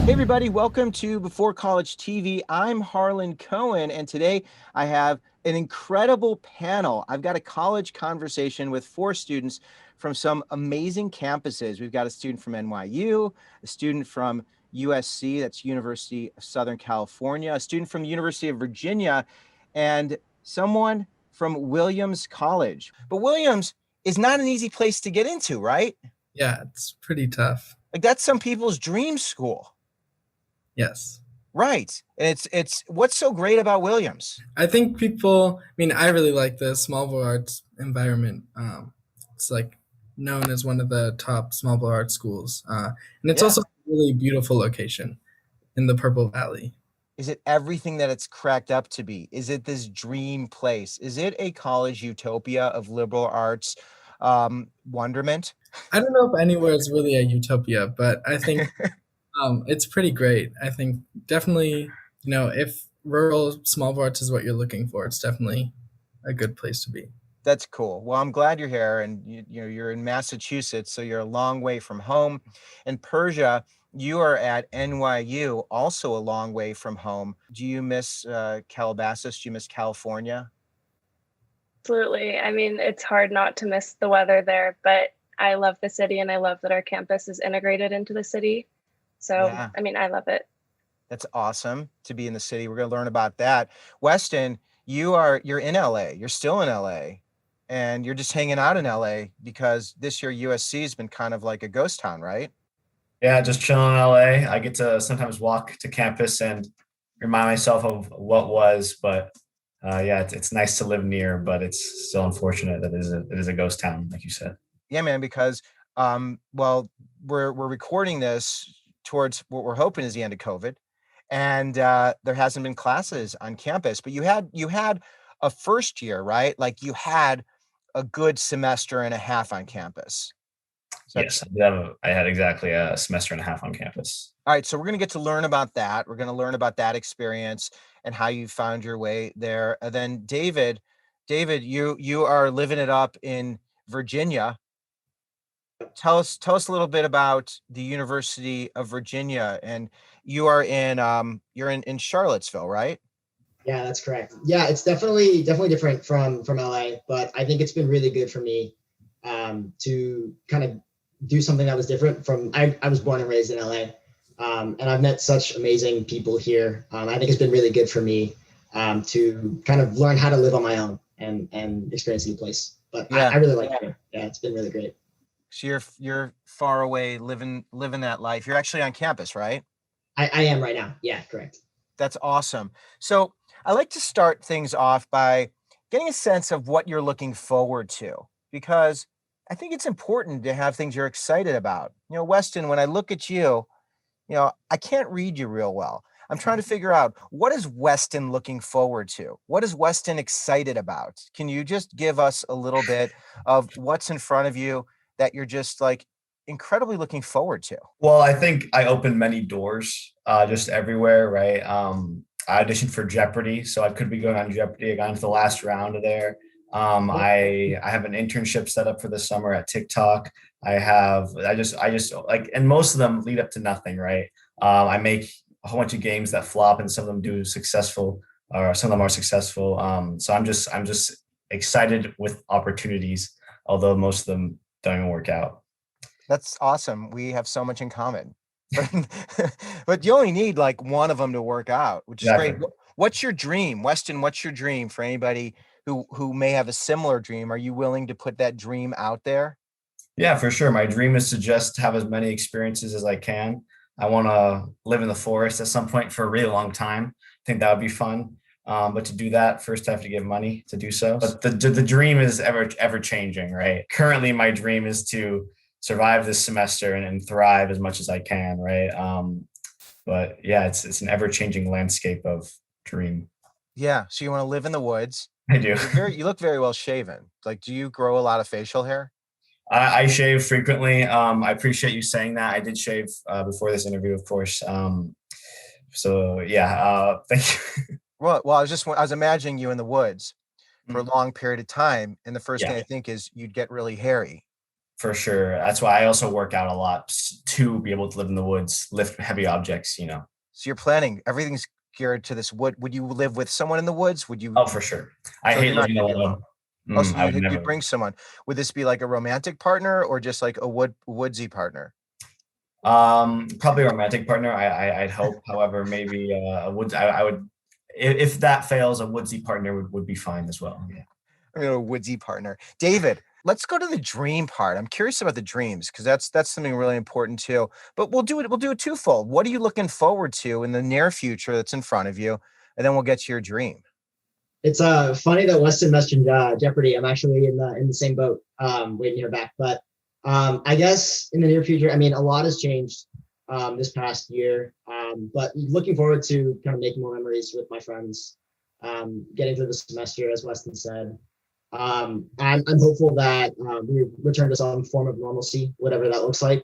Hey everybody, welcome to Before College TV. I'm Harlan Cohen, and today I have an incredible panel. I've got a college conversation with 4 students from some amazing campuses. We've got a student from NYU, a student from USC, that's University of Southern California, a student from the University of Virginia, and someone from Williams College. But Williams is not an easy place to get into, right? Yeah, it's pretty tough. Like that's some people's dream school. Yes. Right. And it's what's so great about Williams? I think I really like the small arts environment. It's like known as one of the top small arts schools. And it's Yeah. also a really beautiful location in the Purple Valley. Is it everything that it's cracked up to be? Is it this dream place? Is it a college utopia of liberal arts wonderment? I don't know if anywhere is really a utopia, but I think it's pretty great. I think definitely, if rural small arts is what you're looking for, it's definitely a good place to be. That's cool. Well, I'm glad you're here, and you're in Massachusetts, so you're a long way from home. In Persia, you are at NYU, also a long way from home. Do you miss Calabasas? Do you miss California? Absolutely. I mean, it's hard not to miss the weather there, but I love the city and I love that our campus is integrated into the city. So, Yeah. I mean, I love it. That's awesome to be in the city. We're going to learn about that. Weston, you're in LA. You're still in LA, and you're just hanging out in LA because this year USC has been kind of like a ghost town, right? Yeah, just chilling in LA. I get to sometimes walk to campus and remind myself of what was, but yeah, it's nice to live near, but it's still unfortunate that it is a ghost town, like you said. Yeah, man, because well, we're recording this towards what we're hoping is the end of COVID, and there hasn't been classes on campus, but you had a first year, right? Like you had a good semester and a half on campus. So Yes, I had exactly a semester and a half on campus. all right, so we're going to get to learn about that. We're going to learn about that experience and how you found your way there. And then David, you are living it up in Virginia. Tell us a little bit about the University of Virginia, and you're in Charlottesville, right? Yeah, that's correct. Yeah, it's definitely different from LA, but I think it's been really good for me to kind of do something that was different from I was born and raised in LA. And I've met such amazing people here. I think it's been really good for me to kind of learn how to live on my own and experience a new place. But Yeah. I really like it. Yeah, it's been really great. So you're far away living that life. You're actually on campus, right? I am right now. Yeah, correct. That's awesome. So I like to start things off by getting a sense of what you're looking forward to, because I think it's important to have things you're excited about. Weston, when I look at you, I can't read you real well. I'm trying to figure out, what is Weston looking forward to? What is Weston excited about? Can you just give us a little bit of what's in front of you that you're just like incredibly looking forward to? Well, I think I opened many doors just everywhere, right? I auditioned for Jeopardy, so I could be going on Jeopardy. I got into the last round of there. I have an internship set up for the summer at TikTok. I just like, and most of them lead up to nothing, right? I make a whole bunch of games that flop, and some of them do successful, or some of them are successful. So I'm just excited with opportunities, although most of them don't even work out. That's awesome. We have so much in common. But you only need like one of them to work out, which is great. Exactly. What's your dream, Weston? What's your dream for anybody who may have a similar dream? Are you willing to put that dream out there? Yeah, for sure. My dream is to just have as many experiences as I can. I want to live in the forest at some point for a really long time. I think that would be fun. But to do that, first I have to get money to do so. But the dream is ever changing, right? Currently, my dream is to survive this semester and thrive as much as I can, right? But yeah, it's an ever changing landscape of dream. Yeah. So you want to live in the woods. I do. You look very well shaven. Like, do you grow a lot of facial hair? I shave frequently. I appreciate you saying that. I did shave before this interview, of course. So yeah, thank you. Well, I was imagining you in the woods for a Mm. long period of time, and the first thing Yeah. I think is you'd get really hairy. For sure. That's why I also work out a lot to be able to live in the woods, lift heavy objects, you know. So you're planning, everything's geared to this wood. Would you live with someone in the woods? Would you? Oh, for sure. I So hate you're not living gonna be alone. alone. Oh, so I would you'd never. bring someone. Would this be like a romantic partner or just like a woodsy partner? Probably a romantic partner. I'd hope. However, maybe a woods. I would, if that fails, a woodsy partner would be fine as well. Yeah. I mean, a woodsy partner. David, let's go to the dream part. I'm curious about the dreams because that's something really important too. But we'll do it twofold. What are you looking forward to in the near future that's in front of you? And then we'll get to your dream. It's funny that Weston mentioned Jeopardy. I'm actually in the same boat, waiting to hear back. But I guess in the near future, I mean, a lot has changed this past year. But looking forward to kind of making more memories with my friends, getting through the semester, as Weston said. I'm hopeful that we return to some form of normalcy, whatever that looks like.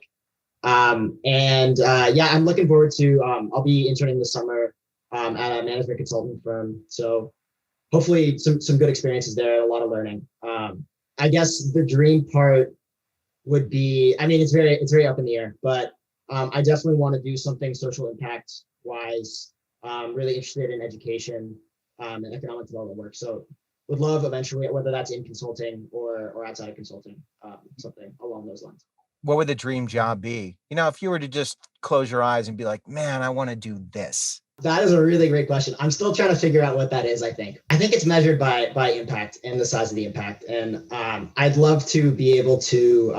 Yeah, I'm looking forward to. I'll be interning this summer at a management consulting firm. So hopefully some good experiences there, a lot of learning. I guess the dream part would be, I mean, it's very up in the air, but I definitely want to do something social impact wise. Really interested in education and economic development work. So would love eventually, whether that's in consulting or outside of consulting, something along those lines. What would the dream job be? You know, if you were to just close your eyes and be like, man, I want to do this. That is a really great question. I'm still trying to figure out what that is. I think it's measured by impact and the size of the impact. And I'd love to be able to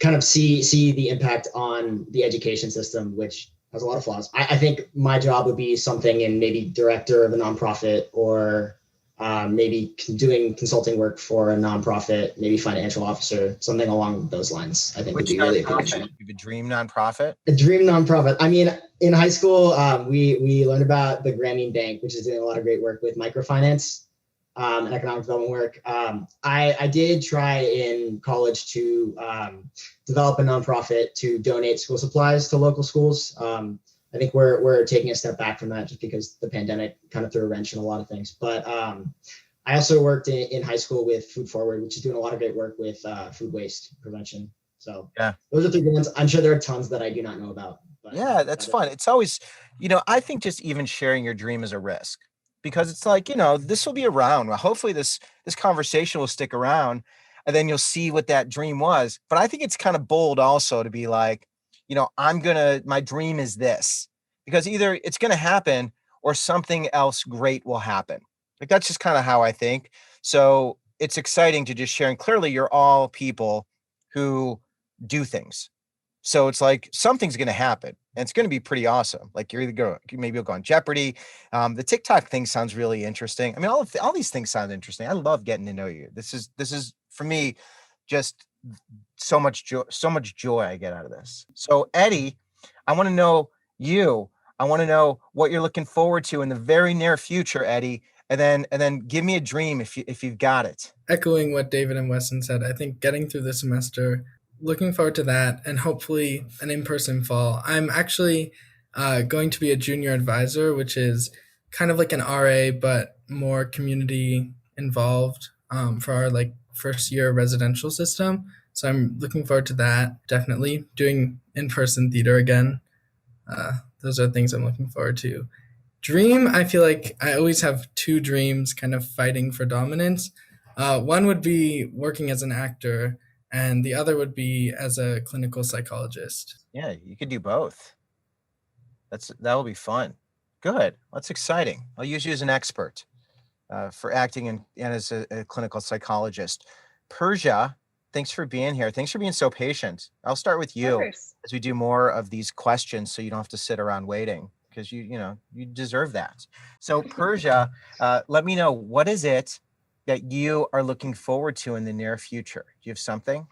kind of see the impact on the education system, which has a lot of flaws. I think my job would be something in maybe director of a nonprofit or maybe doing consulting work for a nonprofit, maybe financial officer, something along those lines. I think would be really a good dream. You have a dream nonprofit? A dream nonprofit. I mean, in high school, we learned about the Grameen Bank, which is doing a lot of great work with microfinance and economic development work. I did try in college to develop a nonprofit to donate school supplies to local schools. I think we're taking a step back from that just because the pandemic kind of threw a wrench in a lot of things. But I also worked in high school with Food Forward, which is doing a lot of great work with food waste prevention. So yeah, those are 3 good ones. I'm sure there are tons that I do not know about. But yeah, that's fun. It's always, you know, I think just even sharing your dream is a risk because it's like, you know, this will be around. Well, hopefully this conversation will stick around and then you'll see what that dream was. But I think it's kind of bold also to be like, you know, my dream is this, because either it's going to happen or something else great will happen. Like, that's just kind of how I think. So it's exciting to just share. And clearly you're all people who do things. So it's like something's going to happen and it's going to be pretty awesome. Like maybe you'll go on Jeopardy. The TikTok thing sounds really interesting. I mean, all these things sound interesting. I love getting to know you. This is for me, just so much joy I get out of this. So Eddie, I want to know you. I want to know what you're looking forward to in the very near future, Eddie. And then give me a dream if you've got it. Echoing what David and Weston said, I think getting through the semester, looking forward to that, and hopefully an in-person fall. I'm actually going to be a junior advisor, which is kind of like an RA, but more community involved for our like first year residential system. So I'm looking forward to that, definitely. Doing in-person theater again. Those are things I'm looking forward to. Dream, I feel like I always have 2 dreams kind of fighting for dominance. One would be working as an actor, and the other would be as a clinical psychologist. Yeah, you could do both. That will be fun. Good. That's exciting. I'll use you as an expert for acting and as a clinical psychologist. Persia, thanks for being here. Thanks for being so patient. I'll start with you as we do more of these questions so you don't have to sit around waiting, because you deserve that. So Persia, let me know, what is it that you are looking forward to in the near future? Do you have something?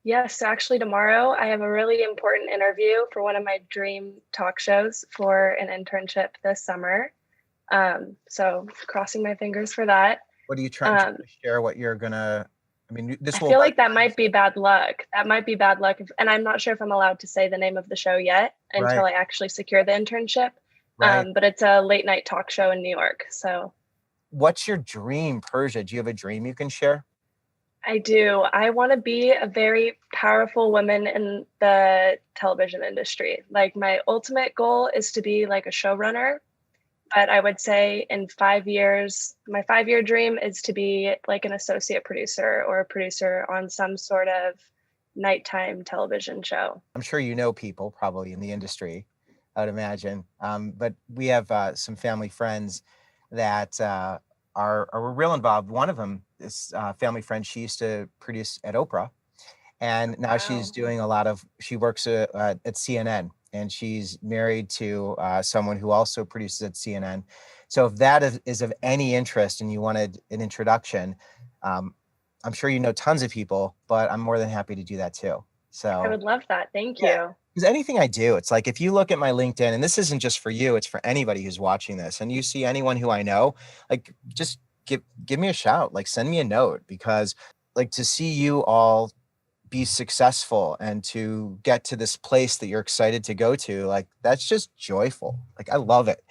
Yes, so actually tomorrow I have a really important interview for one of my dream talk shows for an internship this summer. So crossing my fingers for that. What are you trying to share? What you're gonna? I mean, I feel like that might be bad luck. And I'm not sure if I'm allowed to say the name of the show yet until I actually secure the internship. Right. But it's a late night talk show in New York. So, what's your dream, Persia? Do you have a dream you can share? I do. I want to be a very powerful woman in the television industry. Like my ultimate goal is to be like a showrunner, but I would say in 5 years, my 5 year dream is to be like an associate producer or a producer on some sort of nighttime television show. I'm sure you know people probably in the industry, I would imagine. But we have some family friends that are real involved. One of them is family friend. She used to produce at Oprah, and now she's Wow. doing a lot of. She works at CNN, and she's married to someone who also produces at CNN. So if that is of any interest and you wanted an introduction, um, I'm sure you know tons of people, but I'm more than happy to do that too. I So would love that. Thank yeah, you. because anything I do, it's like if you look at my LinkedIn, and this isn't just for you, it's for anybody who's watching this, and you see anyone who I know, like just give me a shout, like send me a note, because like to see you all be successful and to get to this place that you're excited to go to, like that's just joyful. Like I love it.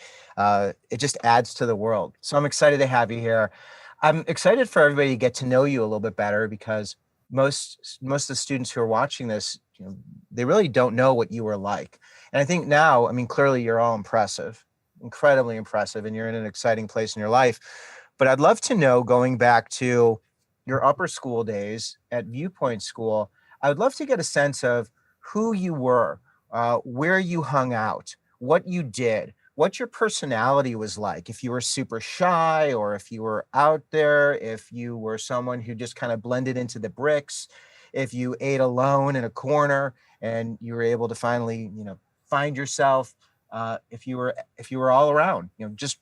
It just adds to the world. So I'm excited to have you here. I'm excited for everybody to get to know you a little bit better, because most of the students who are watching this, they really don't know what you were like. And I think now, I mean, clearly you're all impressive, incredibly impressive, and you're in an exciting place in your life. But I'd love to know, going back to your upper school days at Viewpoint School, I would love to get a sense of who you were, where you hung out, what you did, what your personality was like. If you were super shy, or if you were out there, if you were someone who just kind of blended into the bricks, if you ate alone in a corner and you were able to finally, find yourself, if you were all around, just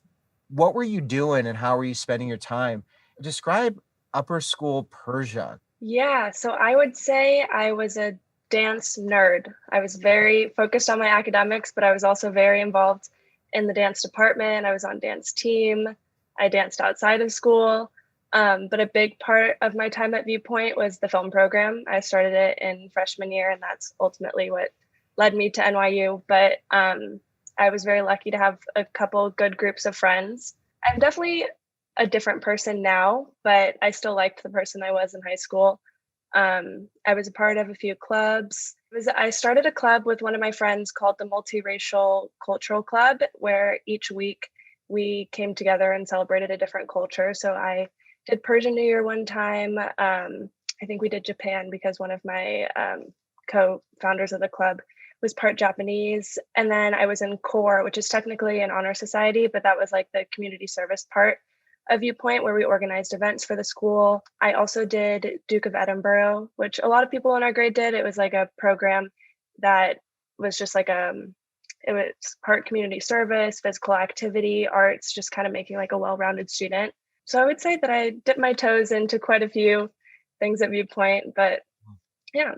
what were you doing and how were you spending your time? Describe upper school Persia. Yeah, so I would say I was a dance nerd. I was very focused on my academics, but I was also very involved in the dance department. I was on dance team. I danced outside of school. But a big part of my time at Viewpoint was the film program. I started it in freshman year, and that's ultimately what led me to NYU. But I was very lucky to have a couple good groups of friends. I'm definitely a different person now, but I still liked the person I was in high school. I was a part of a few clubs. I started a club with one of my friends called the Multiracial Cultural Club, where each week we came together and celebrated a different culture. So I did Persian New Year one time. I think we did Japan because one of my co-founders of the club was part Japanese. And then I was in CORE, which is technically an honor society, but that was like the community service part a Viewpoint, where we organized events for the school. I also did Duke of Edinburgh, which a lot of people in our grade did. It was like a program that was just like it was part community service, physical activity, arts, just kind of making like a well-rounded student. So I would say that I dipped my toes into quite a few things at Viewpoint, but yeah.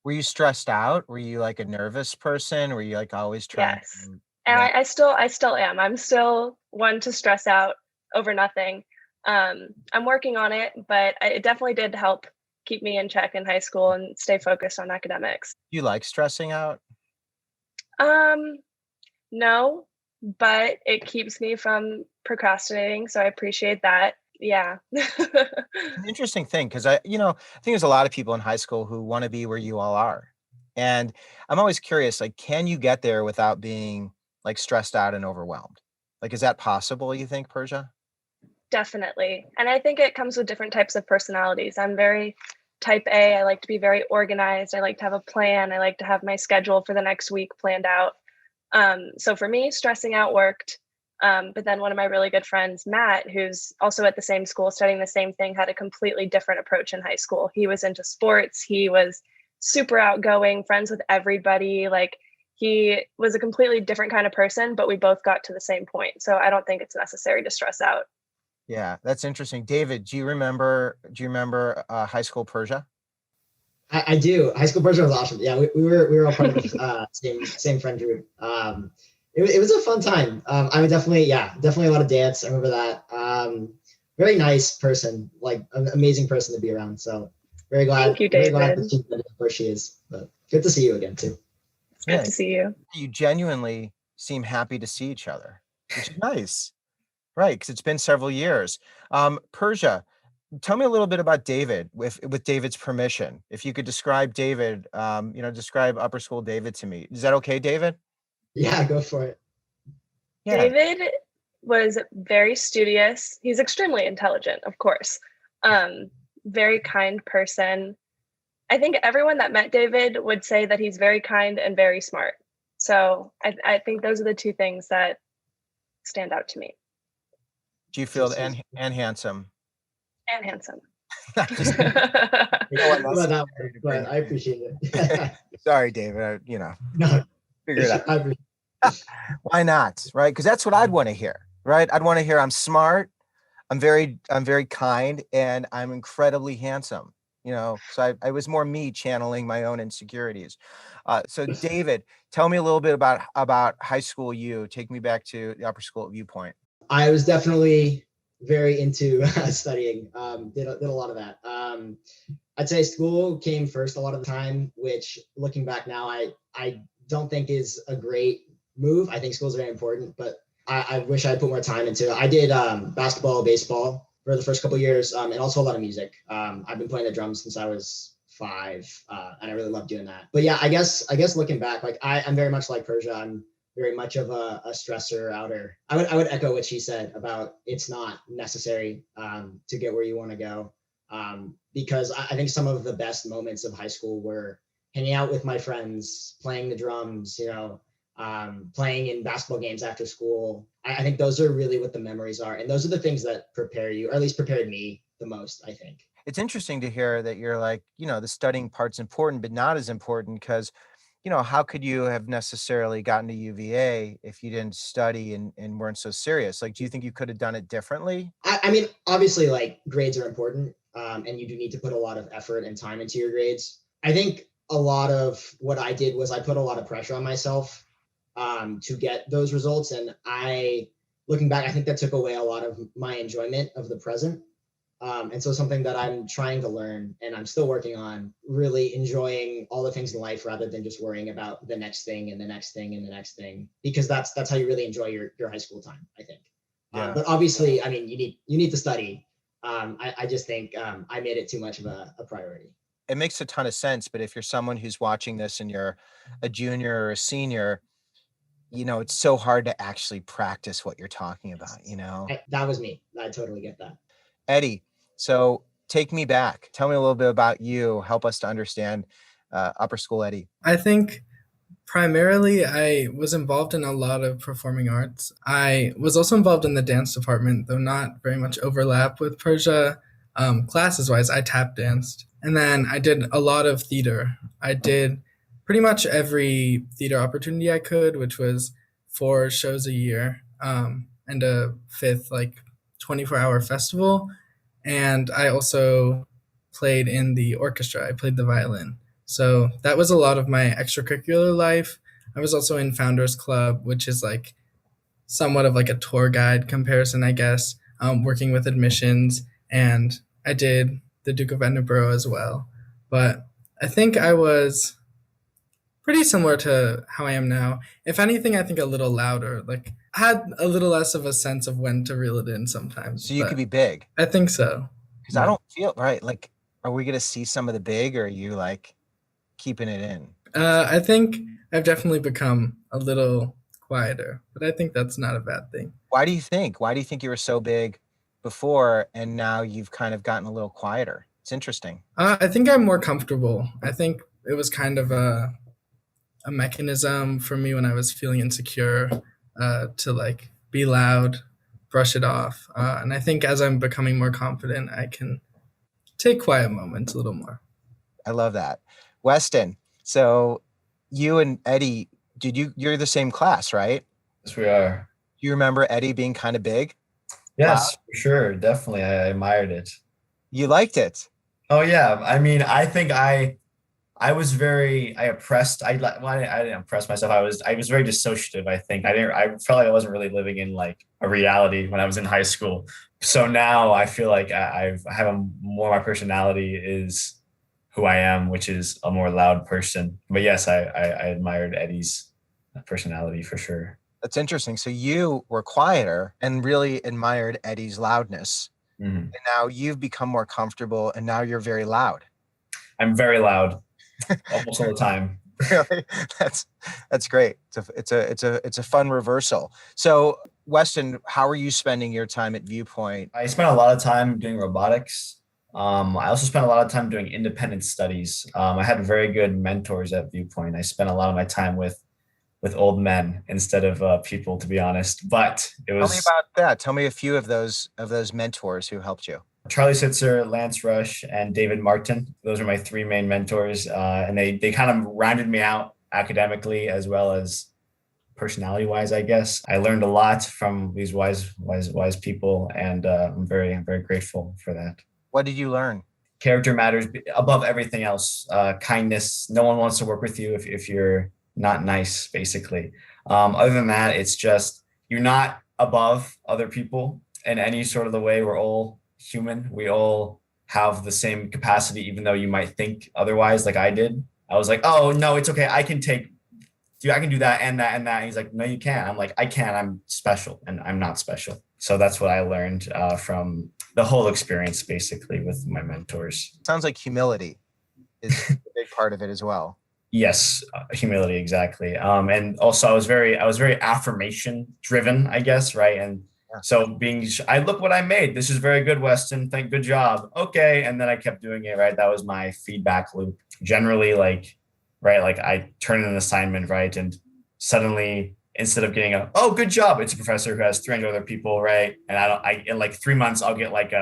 Were you stressed out? Were you like a nervous person? Were you like always trying Yes. to, And yeah. I still am. I'm still one to stress out over nothing. I'm working on it, but it definitely did help keep me in check in high school and stay focused on academics. You like stressing out? Um, no, but it keeps me from procrastinating, so I appreciate that. Yeah. It's an interesting thing, because I think there's a lot of people in high school who want to be where you all are. And I'm always curious, like, can you get there without being like stressed out and overwhelmed? Like, is that possible, you think, Persia? Definitely. And I think it comes with different types of personalities. I'm very type A. I like to be very organized. I like to have a plan. I like to have my schedule for the next week planned out. So for me, stressing out worked. But then one of my really good friends, Matt, who's also at the same school studying the same thing, had a completely different approach in high school. He was into sports. He was super outgoing, friends with everybody. Like he was a completely different kind of person, but we both got to the same point. So I don't think it's necessary to stress out. Yeah, that's interesting. David, do you remember high school Persia? I do. High school person was awesome. Yeah, we were all part of the same friend group. It was a fun time. I would definitely a lot of dance. I remember that. Very nice person, like an amazing person to be around. So Thank you, very glad David. that she's where she is. But good to see you again too. It's good to see you. You genuinely seem happy to see each other, which is nice. Right, because it's been several years. Persia, tell me a little bit about David with David's permission. If you could describe David, describe upper school David to me. Is that okay, David? Yeah, go for it. Yeah. David was very studious. He's extremely intelligent, of course. Very kind person. I think everyone that met David would say that he's very kind and very smart. So I think those are the two things that stand out to me. Do you feel and handsome? And handsome. Just Well, that one, but I appreciate it. Sorry, David. No, Figure it out. I appreciate it. Why not? Right? Because that's what I'd want to hear. Right? I'd want to hear I'm smart, I'm very kind, and I'm incredibly handsome. So I was more me channeling my own insecurities. So David, tell me a little bit about high school you. Take me back to the upper school at Viewpoint. I was definitely very into studying. Did a lot of that. I'd say school came first a lot of the time, which looking back now, I don't think is a great move. I think school is very important, but I wish I put more time into it. I did basketball, baseball for the first couple of years, and also a lot of music. I've been playing the drums since I was 5, and I really love doing that. But yeah, I guess looking back, like I'm very much like Persia. I'm very much of a stressor outer. I would echo what she said about it's not necessary to get where you want to go, because I think some of the best moments of high school were hanging out with my friends, playing the drums, playing in basketball games after school. I think those are really what the memories are. And those are the things that prepare you, or at least prepared me the most, I think. It's interesting to hear that you're like, the studying part's important, but not as important because, how could you have necessarily gotten to UVA if you didn't study and weren't so serious? Like, do you think you could have done it differently? I mean, obviously, like grades are important, and you do need to put a lot of effort and time into your grades. I think a lot of what I did was I put a lot of pressure on myself to get those results. And looking back, I think that took away a lot of my enjoyment of the present. And so something that I'm trying to learn and I'm still working on, really enjoying all the things in life rather than just worrying about the next thing and the next thing and the next thing, because that's how you really enjoy your high school time, I think. Yeah. But obviously, I mean, you need to study. I just think I made it too much of a priority. It makes a ton of sense. But if you're someone who's watching this and you're a junior or a senior, it's so hard to actually practice what you're talking about, That was me. I totally get that. Eddie, so take me back. Tell me a little bit about you. Help us to understand upper school Eddie. I think primarily I was involved in a lot of performing arts. I was also involved in the dance department, though not very much overlap with Persia. Classes-wise, I tap danced. And then I did a lot of theater. I did pretty much every theater opportunity I could, which was 4 shows a year, and a 5th 24-hour festival. And I also played in the orchestra. I played the violin. So that was a lot of my extracurricular life. I was also in Founders Club, which is somewhat of a tour guide comparison, I guess, working with admissions. And I did the Duke of Edinburgh as well. But I think I was pretty similar to how I am now. If anything, I think a little louder. I had a little less of a sense of when to reel it in sometimes. So you could be big. I think so. Because I don't feel right. Are we going to see some of the big, or are you keeping it in? I think I've definitely become a little quieter, but I think that's not a bad thing. Why do you think you were so big before and now you've kind of gotten a little quieter? It's interesting. I think I'm more comfortable. I think it was kind of a mechanism for me when I was feeling insecure to be loud, brush it off. And I think as I'm becoming more confident, I can take quiet moments a little more. I love that. Weston, so you and Eddie, you're the same class, right? Yes, we are. Do you remember Eddie being kind of big? Yes, for sure. Definitely. I admired it. You liked it? Oh yeah. I mean, I think I oppressed. I didn't oppress myself. I was very dissociative. I think I felt like I wasn't really living in a reality when I was in high school. So now I feel like I have more, my personality is who I am, which is a more loud person. But yes, I admired Eddie's personality for sure. That's interesting. So you were quieter and really admired Eddie's loudness. Mhm. And now you've become more comfortable and now you're very loud. I'm very loud almost all the time. Really? That's great. It's a fun reversal. So Weston, how are you spending your time at Viewpoint? I spent a lot of time doing robotics. I also spent a lot of time doing independent studies. I had very good mentors at Viewpoint. I spent a lot of my time with old men instead of people, to be honest. But it Tell me was about that. Tell me a few of those mentors who helped you. Charlie Sitzer, Lance Rush, and David Martin. Those are my three main mentors, and they kind of rounded me out academically as well as personality wise, I guess. I learned a lot from these wise people, and I'm very grateful for that. What did you learn? Character matters above everything else. Kindness. No one wants to work with you if you're not nice, basically. Other than that, it's just you're not above other people in any sort of the way. We're all human. We all have the same capacity, even though you might think otherwise, like I did. I was like, oh no, it's okay. I can do that and that and that. And he's like, no, you can't. I'm like, I can. I'm special, and I'm not special. So that's what I learned from the whole experience, basically, with my mentors. Sounds like humility is a big part of it as well. Yes, humility, exactly. And also, I was very affirmation driven, I guess, right? And so I look what I made. This is very good, Weston. Good job. Okay, and then I kept doing it, right? That was my feedback loop. Generally, like I turn in an assignment, right, and suddenly instead of getting oh, good job, it's a professor who has 300 other people, right? And in like 3 months I'll get like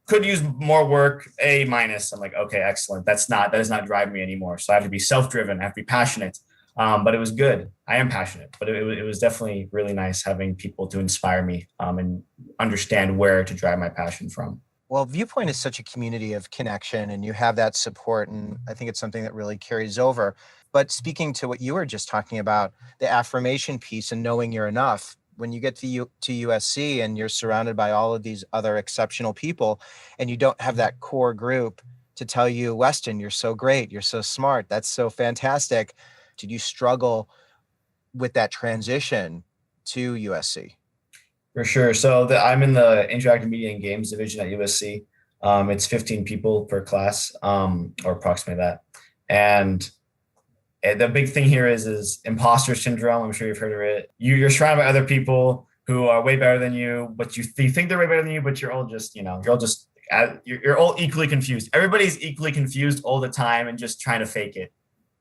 could use more work, A minus. I'm like, okay, excellent. That does not drive me anymore. So I have to be self-driven. I have to be passionate. But it was good. I am passionate, but it was definitely really nice having people to inspire me and understand where to drive my passion from. Well, Viewpoint is such a community of connection, and you have that support, and I think it's something that really carries over. But speaking to what you were just talking about, the affirmation piece and knowing you're enough, when you get to USC and you're surrounded by all of these other exceptional people, and you don't have that core group to tell you, Weston, you're so great, you're so smart, that's so fantastic. Did you struggle with that transition to USC? For sure. So I'm in the interactive media and games division at USC. It's 15 people per class, or approximately that. And the big thing here is imposter syndrome. I'm sure you've heard of it. You're surrounded by other people who are way better than you, but you think they're way better than you, but you're all just you're all equally confused. Everybody's equally confused all the time and just trying to fake it.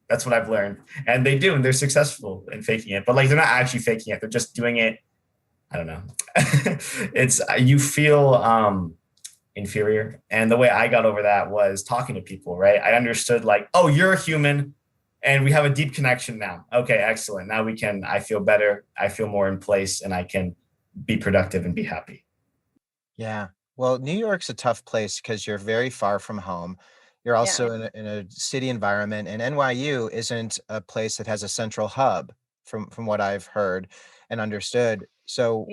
That's what I've learned. And they do, and they're successful in faking it, but like they're not actually faking it. They're just doing it. I don't know. You feel inferior. And the way I got over that was talking to people, right? I understood like, oh, you're a human and we have a deep connection now. Okay, excellent. Now I feel better. I feel more in place, and I can be productive and be happy. Yeah. Well, New York's a tough place because you're very far from home. You're also in a city environment, and NYU isn't a place that has a central hub from what I've heard and understood. So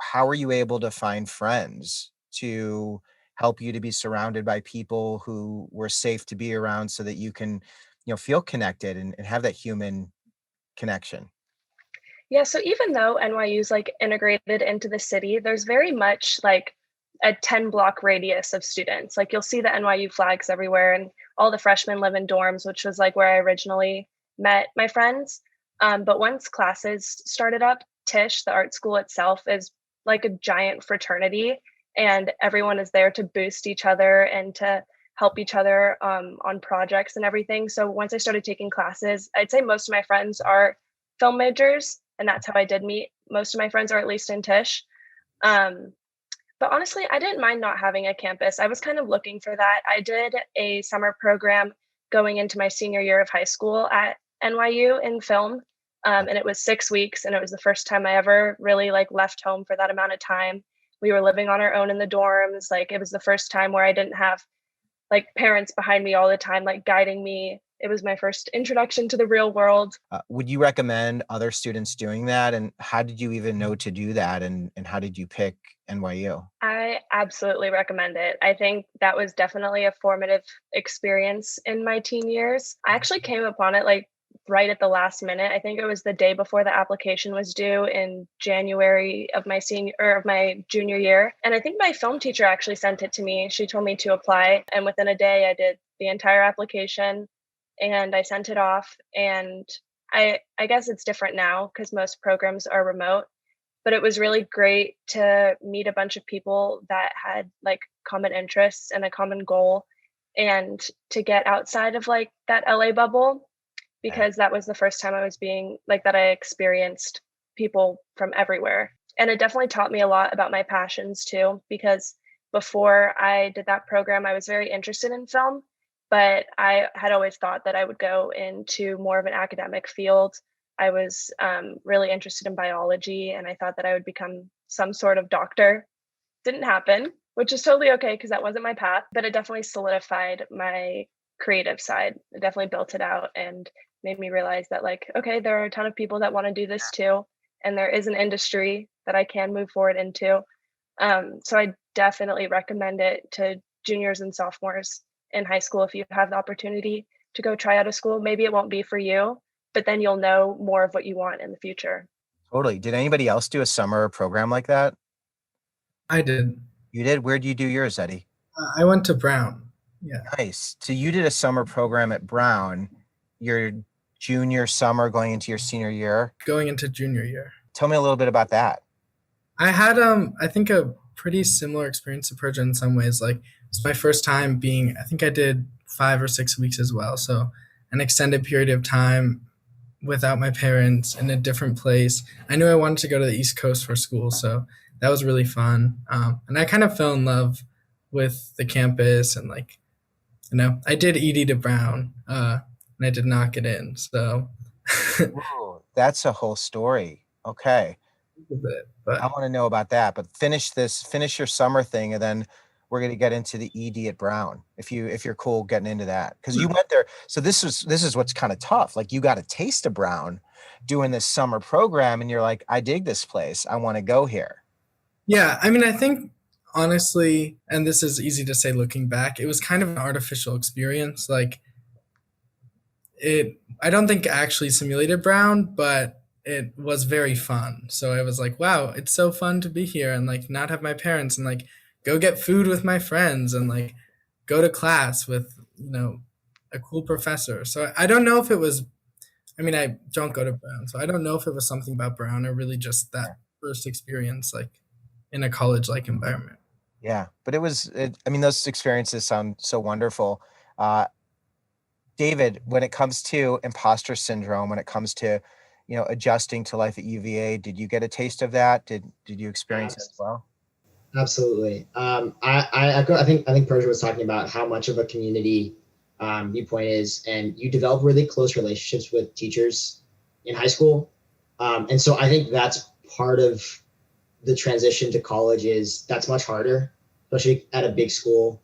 how are you able to find friends to help you to be surrounded by people who were safe to be around so that you can, feel connected and have that human connection? Yeah, so even though NYU's like integrated into the city, there's very much like a 10-block radius of students. Like you'll see the NYU flags everywhere, and all the freshmen live in dorms, which was like where I originally met my friends. But once classes started up, Tisch, the art school itself, is like a giant fraternity, and everyone is there to boost each other and to help each other on projects and everything. So once I started taking classes, I'd say most of my friends are film majors, and that's how I did meet most of my friends, or at least in Tisch. But honestly, I didn't mind not having a campus. I was kind of looking for that. I did a summer program going into my senior year of high school at NYU in film. And it was 6 weeks, and it was the first time I ever really like left home for that amount of time. We were living on our own in the dorms. Like it was the first time where I didn't have like parents behind me all the time, like guiding me. It was my first introduction to the real world. Would you recommend other students doing that? And how did you even know to do that? And how did you pick NYU? I absolutely recommend it. I think that was definitely a formative experience in my teen years. I actually came upon it like right at the last minute. I think it was the day before the application was due in January of my junior year. And I think my film teacher actually sent it to me. She told me to apply, and within a day I did the entire application and I sent it off. And I guess it's different now because most programs are remote, but it was really great to meet a bunch of people that had like common interests and a common goal, and to get outside of like that LA bubble, because that was the first time I was being like that I experienced people from everywhere. And it definitely taught me a lot about my passions too, because before I did that program, I was very interested in film, but I had always thought that I would go into more of an academic field. I was really interested in biology, and I thought that I would become some sort of doctor. Didn't happen, which is totally okay because that wasn't my path, but it definitely solidified my creative side. It definitely built it out and made me realize that like, okay, there are a ton of people that want to do this too, and there is an industry that I can move forward into. So I definitely recommend it to juniors and sophomores in high school if you have the opportunity to go try out a school. Maybe it won't be for you, but then you'll know more of what you want in the future. Totally. Did anybody else do a summer program like that? I did. You did? Where do you do yours, Eddie? I went to Brown. Yeah. Nice. So you did a summer program at Brown, your junior summer going into your senior year? Going into junior year. Tell me a little bit about that. I had I think a pretty similar experience to Persia in some ways. Like it's my first time being, I think I did 5 or 6 weeks as well. So an extended period of time without my parents in a different place. I knew I wanted to go to the East Coast for school, so that was really fun. And I kind of fell in love with the campus, and like, you know, I did ED to Brown, and I did not get in. So Ooh, that's a whole story. Okay. but I want to know about that, but finish your summer thing, and then we're going to get into the ED at Brown if you're cool getting into that, because you went there. So this is what's kind of tough. Like you got a taste of Brown doing this summer program, and you're like, I dig this place. I want to go here. yeah, I mean, I think honestly, and this is easy to say looking back, it was kind of an artificial experience. Like I don't think actually simulated Brown, but it was very fun. So I was like, wow, it's so fun to be here and like not have my parents and like go get food with my friends and like go to class with, you know, a cool professor. So I don't know if it was, I mean, I don't go to Brown, so I don't know if it was something about Brown or really just that first experience like in a college like environment. Yeah, but I mean, those experiences sound so wonderful. David, when it comes to imposter syndrome, when it comes to, you know, adjusting to life at UVA, did you get a taste of that? Did you experience it as well? Absolutely. I echo. I think Persia was talking about how much of a community Viewpoint is, and you develop really close relationships with teachers in high school, and so I think that's part of the transition to college. That's much harder, especially at a big school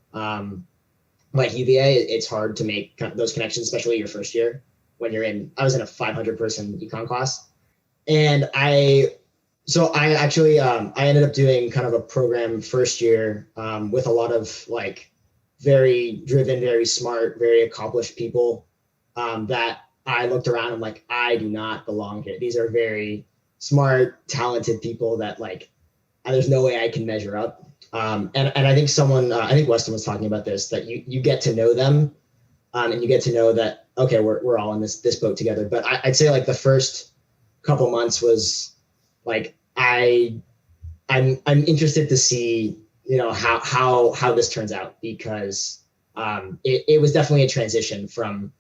like UVA. It's hard to make those connections, especially your first year when I was in a 500 person econ class, and I actually I ended up doing kind of a program first year with a lot of like very driven, very smart, very accomplished people that I looked around and like, I do not belong here. These are very smart, talented people that like, there's no way I can measure up. And I think I think Weston was talking about this, that you get to know them and you get to know that, okay, we're all in this boat together. But I'd say like the first couple months was like, I'm interested to see, you know, how this turns out, because it was definitely a transition from,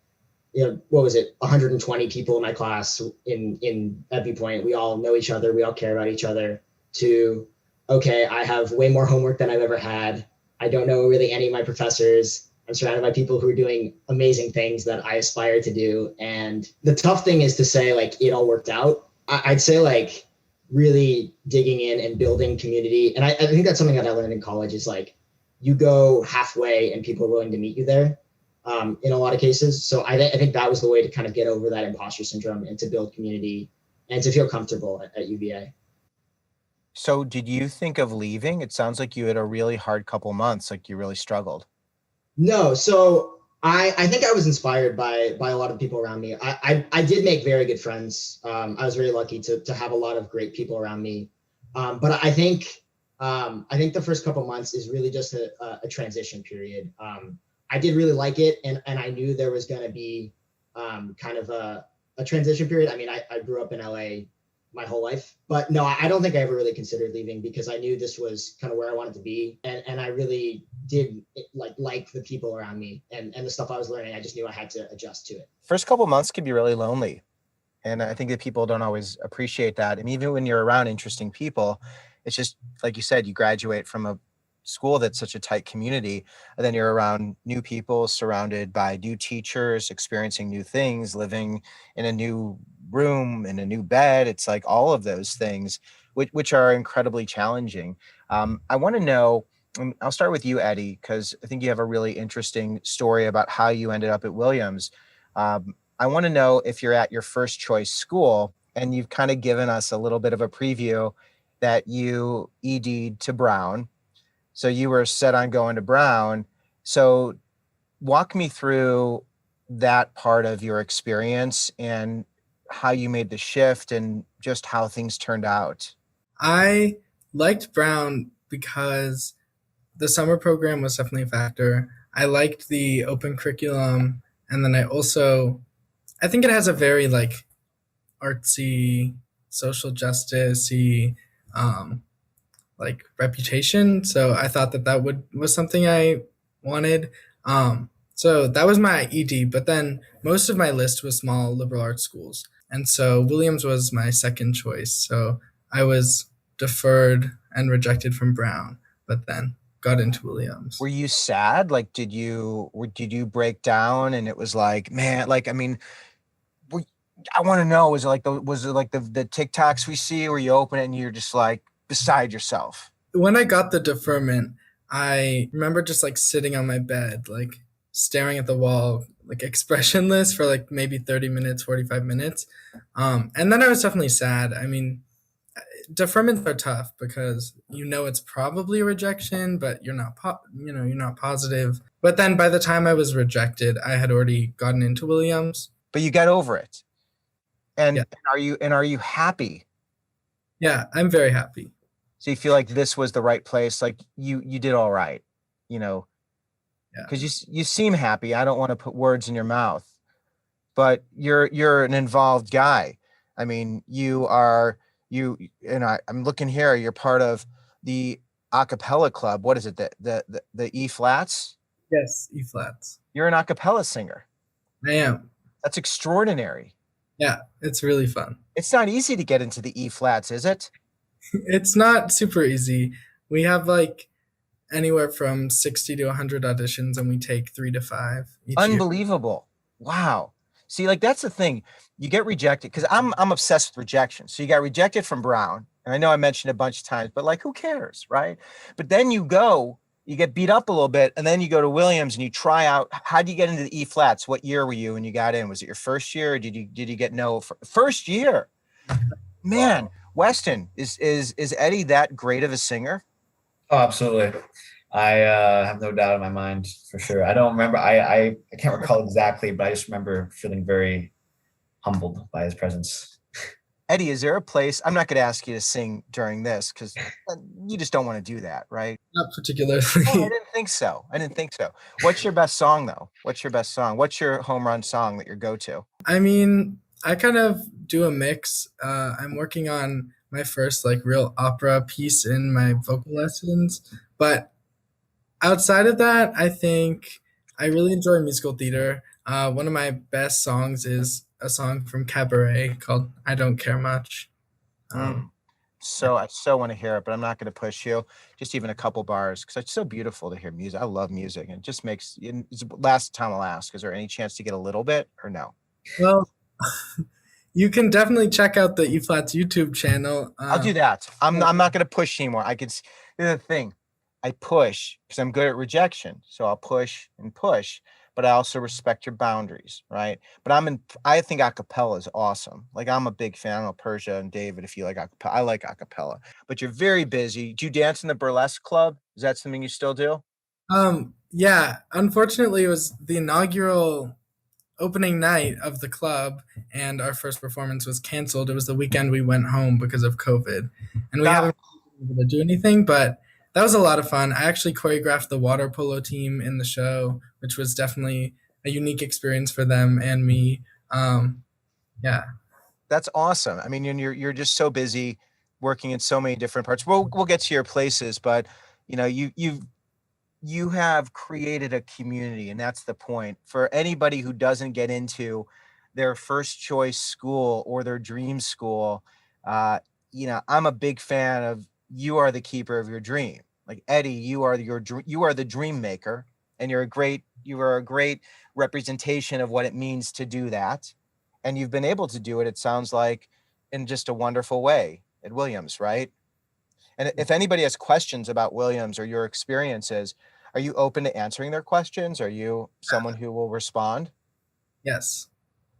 you know, what was it, 120 people in my class at Viewpoint. We all know each other, we all care about each other, to, okay, I have way more homework than I've ever had. I don't know really any of my professors. I'm surrounded by people who are doing amazing things that I aspire to do. And the tough thing is to say like it all worked out. I'd say like really digging in and building community. And I think that's something that I learned in college is like, you go halfway and people are willing to meet you there in a lot of cases. So I think that was the way to kind of get over that imposter syndrome and to build community and to feel comfortable at UVA. So did you think of leaving? It sounds like you had a really hard couple months, like you really struggled. No. So I think I was inspired by a lot of people around me. I did make very good friends. I was very lucky to have a lot of great people around me. But I think the first couple months is really just a transition period. I did really like it, and I knew there was going to be kind of a transition period. I mean, I grew up in LA my whole life, but no, I don't think I ever really considered leaving because I knew this was kind of where I wanted to be, and I really did like the people around me and the stuff I was learning. I just knew I had to adjust to it. First couple months can be really lonely. And I think that people don't always appreciate that. And even when you're around interesting people, it's just like you said, you graduate from a school that's such a tight community, and then you're around new people, surrounded by new teachers, experiencing new things, living in a new room, in a new bed. It's like all of those things, which are incredibly challenging. I want to know. I'll start with you, Eddie, because I think you have a really interesting story about how you ended up at Williams. I want to know if you're at your first choice school, and you've kind of given us a little bit of a preview that you ED'd to Brown. So you were set on going to Brown. So walk me through that part of your experience and how you made the shift and just how things turned out. I liked Brown because the summer program was definitely a factor. I liked the open curriculum, and then I think it has a very like artsy, social justice-y, like reputation. So I thought that was something I wanted. So that was my ED, but then most of my list was small liberal arts schools, and so Williams was my second choice. So I was deferred and rejected from Brown, but then got into Williams. Were you sad? Like, did you break down and it was like, man, like, I mean, I want to know, was it like the TikToks we see where you open it and you're just like beside yourself? When I got the deferment, I remember just like sitting on my bed, like staring at the wall, like expressionless for like maybe 30 minutes, 45 minutes. And then I was definitely sad. I mean, deferments are tough because you know it's probably a rejection, but you're not you're not positive. But then by the time I was rejected, I had already gotten into Williams. But you got over it. And Yeah. Are you happy? Yeah, I'm very happy. So you feel like this was the right place, like you did all right, you know, Yeah. because you seem happy. I don't want to put words in your mouth, but you're an involved guy. I mean, I'm looking here, you're part of the a cappella club. What is it? The E flats? Yes, E flats. You're an a cappella singer. I am. That's extraordinary. Yeah, it's really fun. It's not easy to get into the E flats, is it? It's not super easy. We have like anywhere from 60 to 100 auditions, and we take 3 to 5 each year. Unbelievable. Wow. See, like that's the thing. You get rejected because I'm obsessed with rejection. So you got rejected from Brown. And I know I mentioned it a bunch of times, but like who cares, right? But then you get beat up a little bit, and then you go to Williams and you try out. How do you get into the E flats? What year were you when you got in? Was it your first year, or did you get no first year? Man, Weston, is Eddie that great of a singer? Oh, absolutely. I have no doubt in my mind for sure. I don't remember. I can't recall exactly, but I just remember feeling very humbled by his presence. Eddie, is there a place? I'm not going to ask you to sing during this because you just don't want to do that, right? Not particularly. Oh, I didn't think so. What's your best song though? What's your best song? What's your home run song that your go-to? I mean, I kind of do a mix. I'm working on my first like real opera piece in my vocal lessons, but outside of that, I think I really enjoy musical theater. One of my best songs is a song from Cabaret called "I Don't Care Much." So I so want to hear it, but I'm not going to push you. Just even a couple bars because it's so beautiful to hear music. I love music, and it just makes. It's the last time I'll ask. Is there any chance to get a little bit or no? Well, you can definitely check out the E Flats YouTube channel. I'll do that. I'm not going to push anymore. I could. Here's the thing. I push because I'm good at rejection. So I'll push and push, but I also respect your boundaries, right? But I think acapella is awesome. Like I'm a big fan. I don't know, Persia and David, if you like acapella. I like acapella, but you're very busy. Do you dance in the burlesque club? Is that something you still do? Yeah, unfortunately, it was the inaugural opening night of the club, and our first performance was canceled. It was the weekend we went home because of COVID, and we Ah, haven't been able to do anything, but that was a lot of fun. I actually choreographed the water polo team in the show, which was definitely a unique experience for them and me. Yeah. that's awesome. I mean, you're just so busy working in so many different parts. We'll get to your places, but you have created a community, and that's the point. For anybody who doesn't get into their first choice school or their dream school, uh, I'm a big fan of you are the keeper of your dream. Like Eddie, you are the dream maker, and you are a great representation of what it means to do that. And you've been able to do it, it sounds like, in just a wonderful way at Williams, right? And if anybody has questions about Williams or your experiences, are you open to answering their questions? Are you someone who will respond? Yes.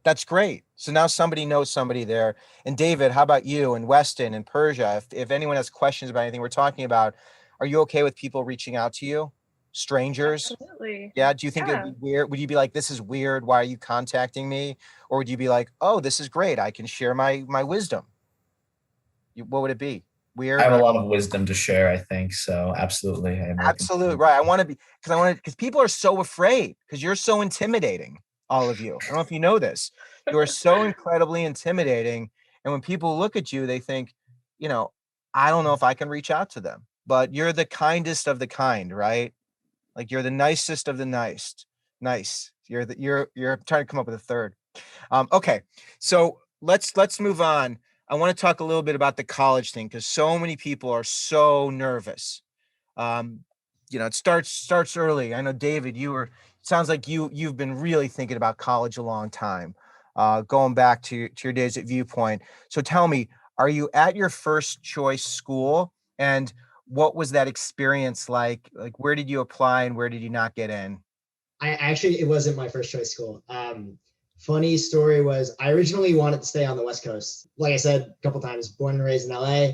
That's great. So now somebody knows somebody there. And David, how about you and Weston and Persia? If anyone has questions about anything we're talking about, are you okay with people reaching out to you? Strangers? Absolutely. Yeah. Do you think it would Yeah. be weird? Would you be like, this is weird? Why are you contacting me? Or would you be like, oh, this is great. I can share my wisdom. What would it be? I Weird? have a lot of wisdom to share, I think. So absolutely. I'm open Absolutely to right. I want to be because people are so afraid because you're so intimidating, all of you. I don't know if you know this. You are so incredibly intimidating. And when people look at you, they think, you know, I don't know if I can reach out to them, but you're the kindest of the kind, right? Like you're the nicest of the nice. Nice. You're trying to come up with a third. Okay. So let's move on. I want to talk a little bit about the college thing because so many people are so nervous. um, it starts early. I know David, sounds like you've been really thinking about college a long time, going back to your days at Viewpoint. So tell me, are you at your first choice school, and what was that experience like? Like, where did you apply and where did you not get in? I actually, it wasn't my first choice school. Funny story was I originally wanted to stay on the West Coast. Like I said a couple times, born and raised in LA.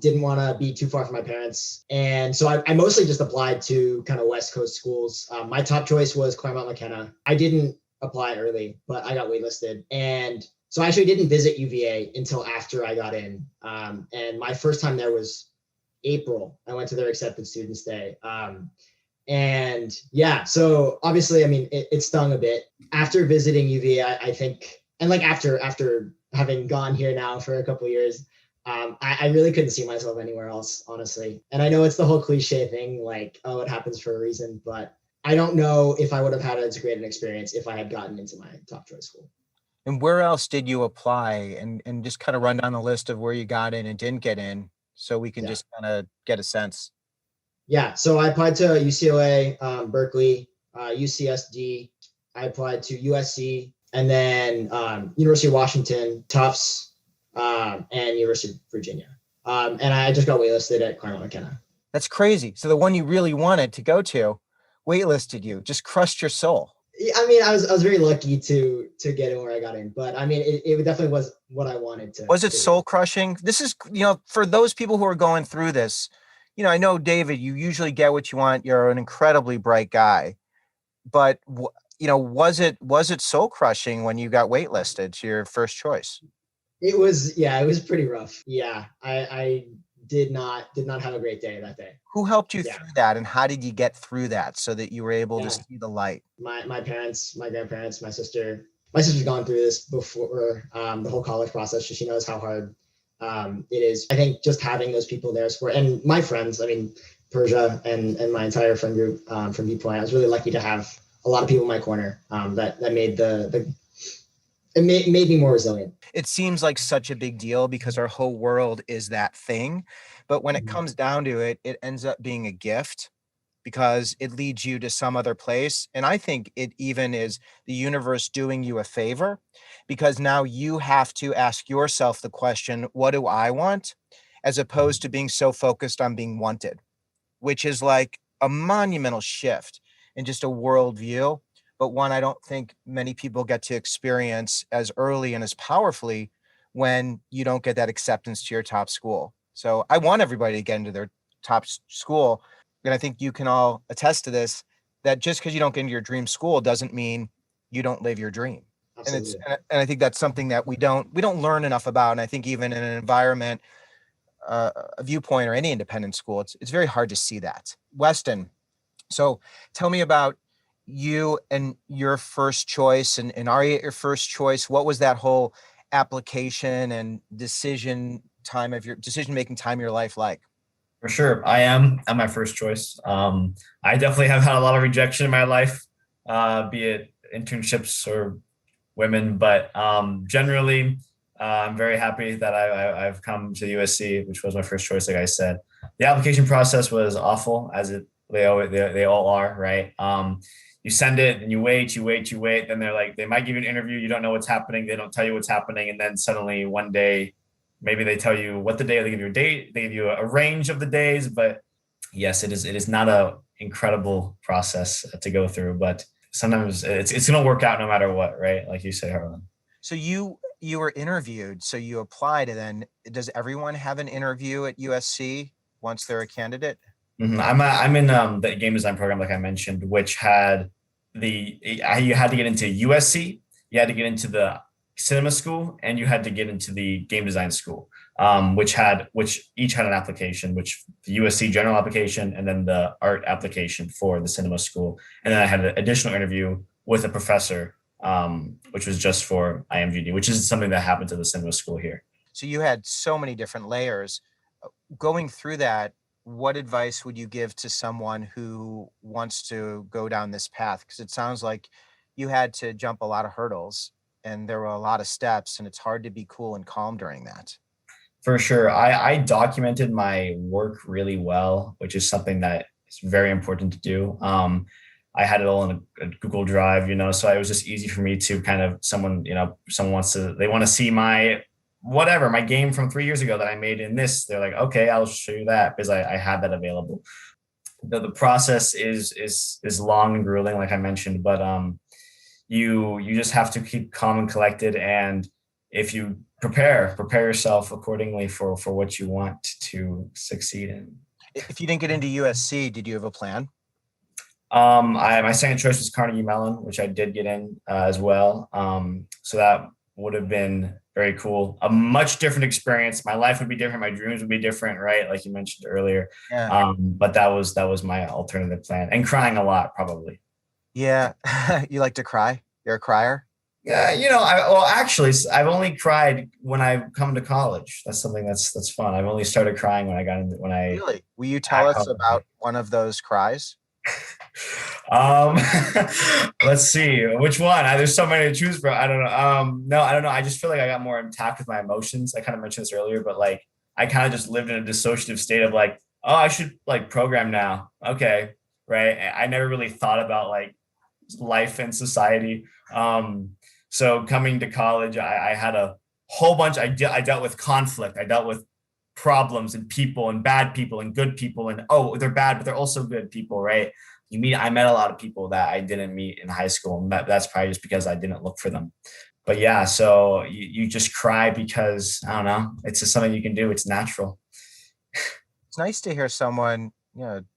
Didn't want to be too far from my parents. And so I mostly just applied to kind of West Coast schools. My top choice was Claremont McKenna. I didn't apply early, but I got waitlisted. And so I actually didn't visit UVA until after I got in. And my first time there was April. I went to their accepted students day. And yeah, so obviously, I mean, it stung a bit after visiting UV. I think, and like after having gone here now for a couple of years, I really couldn't see myself anywhere else, honestly. And I know it's the whole cliche thing, like, oh, it happens for a reason, but I don't know if I would have had as great an experience if I had gotten into my top choice school. And where else did you apply? And just kind of run down the list of where you got in and didn't get in, so we can Yeah. just kind of get a sense. Yeah, so I applied to UCLA, Berkeley, UCSD. I applied to USC, and then University of Washington, Tufts, and University of Virginia. And I just got waitlisted at Claremont McKenna. That's crazy. So the one you really wanted to go to waitlisted you, just crushed your soul. I mean, I was very lucky to get in where I got in, but I mean, it definitely was what I wanted to. Was it do. soul crushing? This is, for those people who are going through this, I know, David, you usually get what you want. You're an incredibly bright guy, but was it soul crushing when you got waitlisted to your first choice? It was pretty rough. Yeah, I did not have a great day that day. Who helped you Yeah. through that, and how did you get through that so that you were able to Yeah. see the light? My parents, my grandparents, my sister. My sister's gone through this before the whole college process, so she knows how hard it is. I think just having those people there support, and my friends, I mean, Persia and my entire friend group from Viewpoint, I was really lucky to have a lot of people in my corner that made it made me more resilient. It seems like such a big deal because our whole world is that thing. But when it Mhm. comes down to it, it ends up being a gift because it leads you to some other place. And I think it even is the universe doing you a favor because now you have to ask yourself the question, what do I want? As opposed to being so focused on being wanted, which is like a monumental shift in just a worldview, but one I don't think many people get to experience as early and as powerfully when you don't get that acceptance to your top school. So I want everybody to get into their top school. And I think you can all attest to this. that just because you don't get into your dream school doesn't mean you don't live your dream. Absolutely. And I think that's something that we don't learn enough about. And I think even in an environment, a Viewpoint or any independent school, it's very hard to see that. Weston, so tell me about you and your first choice, and are you at your first choice? What was that whole application and decision making time of your life like? For sure. I am at my first choice. I definitely have had a lot of rejection in my life, be it internships or women, but generally, I'm very happy that I've come to USC, which was my first choice. Like I said, the application process was awful, as they all are, right? You send it and you wait. Then they're like, they might give you an interview. You don't know what's happening. They don't tell you what's happening. And then suddenly one day, maybe they tell you what the day, they give you a date, they give you a range of the days. But yes, it is not a incredible process to go through, but sometimes it's going to work out no matter what, right? Like you say, Harlan. So you were interviewed, so you applied, and then does everyone have an interview at USC once they're a candidate? Mm-hmm. I'm in the game design program, like I mentioned, which had you had to get into USC, you had to get into the cinema school, and you had to get into the game design school, which each had an application, which the USC general application and then the art application for the cinema school. And then I had an additional interview with a professor, which was just for IMGD, which is something that happened to the cinema school here. So you had so many different layers. Going through that, what advice would you give to someone who wants to go down this path? Because it sounds like you had to jump a lot of hurdles and there were a lot of steps, and it's hard to be cool and calm during that. For sure. I documented my work really well, which is something that is very important to do. I had it all in a Google Drive, so it was just easy for me to kind of someone want to see my game from 3 years ago that I made in this. They're like, okay, I'll show you that because I had that available. The process is long and grueling, like I mentioned, but you just have to keep calm and collected. And if you prepare yourself accordingly for what you want to succeed in. If you didn't get into USC, did you have a plan? My second choice was Carnegie Mellon, which I did get in as well. So that would have been very cool. A much different experience. My life would be different. My dreams would be different, right? Like you mentioned earlier. Yeah. But that was my alternative plan, and crying a lot, probably. Yeah. You like to cry? You're a crier? Yeah. Actually, I've only cried when I come to college. That's something that's fun. I've only started crying when I got into Really? Will you tell us about one of those cries? Let's see which one. There's so many to choose from. I don't know. No, I don't know. I just feel like I got more intact with my emotions. I kind of mentioned this earlier, but like I kind of just lived in a dissociative state of like, oh, I should like program now. Okay, right. I never really thought about like life and society. So coming to college, I had a whole bunch. I dealt with conflict. I dealt with problems and people and bad people and good people, and they're bad, but they're also good people, right? I met a lot of people that I didn't meet in high school, and that's probably just because I didn't look for them. But yeah, so you just cry because I don't know, it's just something you can do. It's natural. It's nice to hear someone,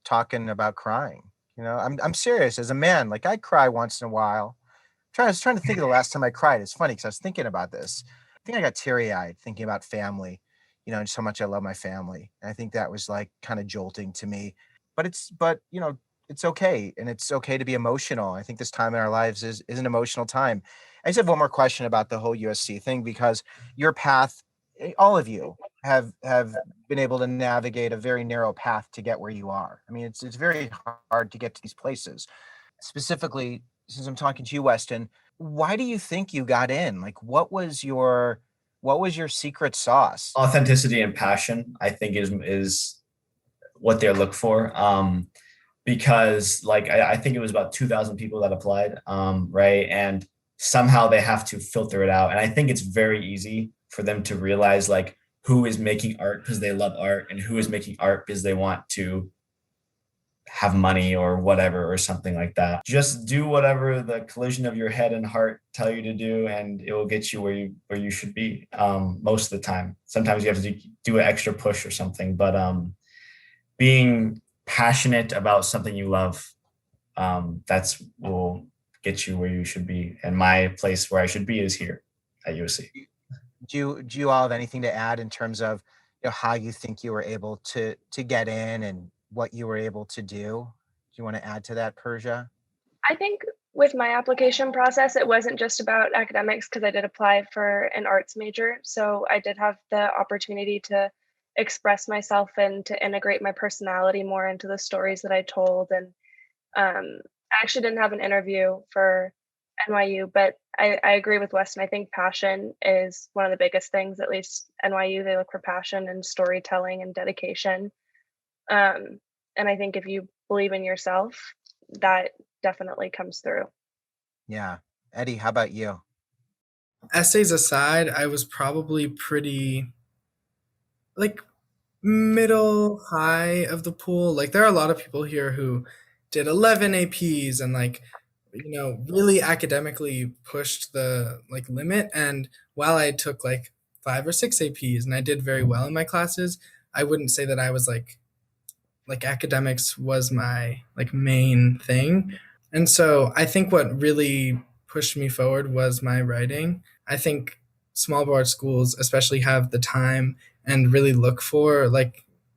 talking about crying. I'm serious as a man. Like I cry once in a while. I was trying to think of the last time I cried. It's funny because I was thinking about this. I think I got teary-eyed thinking about family, and so much I love my family. And I think that was like kind of jolting to me. But it's okay. And it's okay to be emotional. I think this time in our lives is an emotional time. I just have one more question about the whole USC thing, because your path, all of you have been able to navigate a very narrow path to get where you are. I mean, it's very hard to get to these places. Specifically, since I'm talking to you, Weston, why do you think you got in? Like, what was your secret sauce? Authenticity and passion, I think, is what they look for. Because like I think it was about 2,000 people that applied, right? And somehow they have to filter it out. And I think it's very easy for them to realize like who is making art because they love art and who is making art because they want to have money or whatever or something like that. Just do whatever the collision of your head and heart tell you to do, and it will get you where you should be most of the time. Sometimes you have to do an extra push or something, but being passionate about something you love That's will get you where you should be. And my place where I should be is here at USC. Do you all have anything to add in terms of, how you think you were able to get in and what you were able to do? Do you want to add to that, Persia? I think with my application process, it wasn't just about academics because I did apply for an arts major. So I did have the opportunity to express myself and to integrate my personality more into the stories that I told. And I actually didn't have an interview for NYU, but I agree with Weston. I think passion is one of the biggest things. At least NYU, they look for passion and storytelling and dedication. And I think if you believe in yourself, that definitely comes through. Yeah. Eddie, how about you? Essays aside, I was probably pretty like middle high of the pool. Like there are a lot of people here who did 11 APs and really academically pushed the limit. And while I took 5 or 6 APs and I did very well in my classes, I wouldn't say that I was academics was my main thing. And so I think what really pushed me forward was my writing. I think small board schools especially have the time and really look for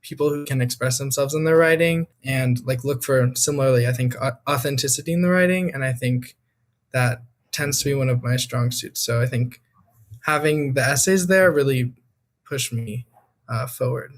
people who can express themselves in their writing and look for similarly, I think, authenticity in the writing. And I think that tends to be one of my strong suits. So I think having the essays there really pushed me forward.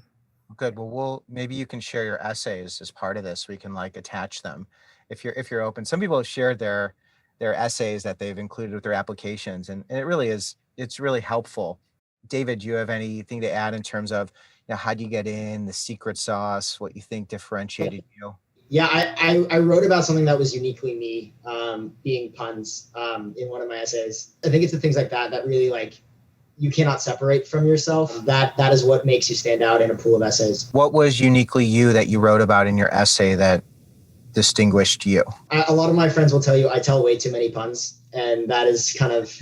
Good. Well, maybe you can share your essays as part of this. We can attach them if you're open. Some people have shared their essays that they've included with their applications, and it's really helpful. David, do you have anything to add in terms of how do you get in, the secret sauce, what you think differentiated you? Yeah, I wrote about something that was uniquely me, being puns, in one of my essays. I think it's the things like that that really you cannot separate from yourself. That is what makes you stand out in a pool of essays. What was uniquely you that you wrote about in your essay that distinguished you? A lot of my friends will tell you I tell way too many puns, and that is kind of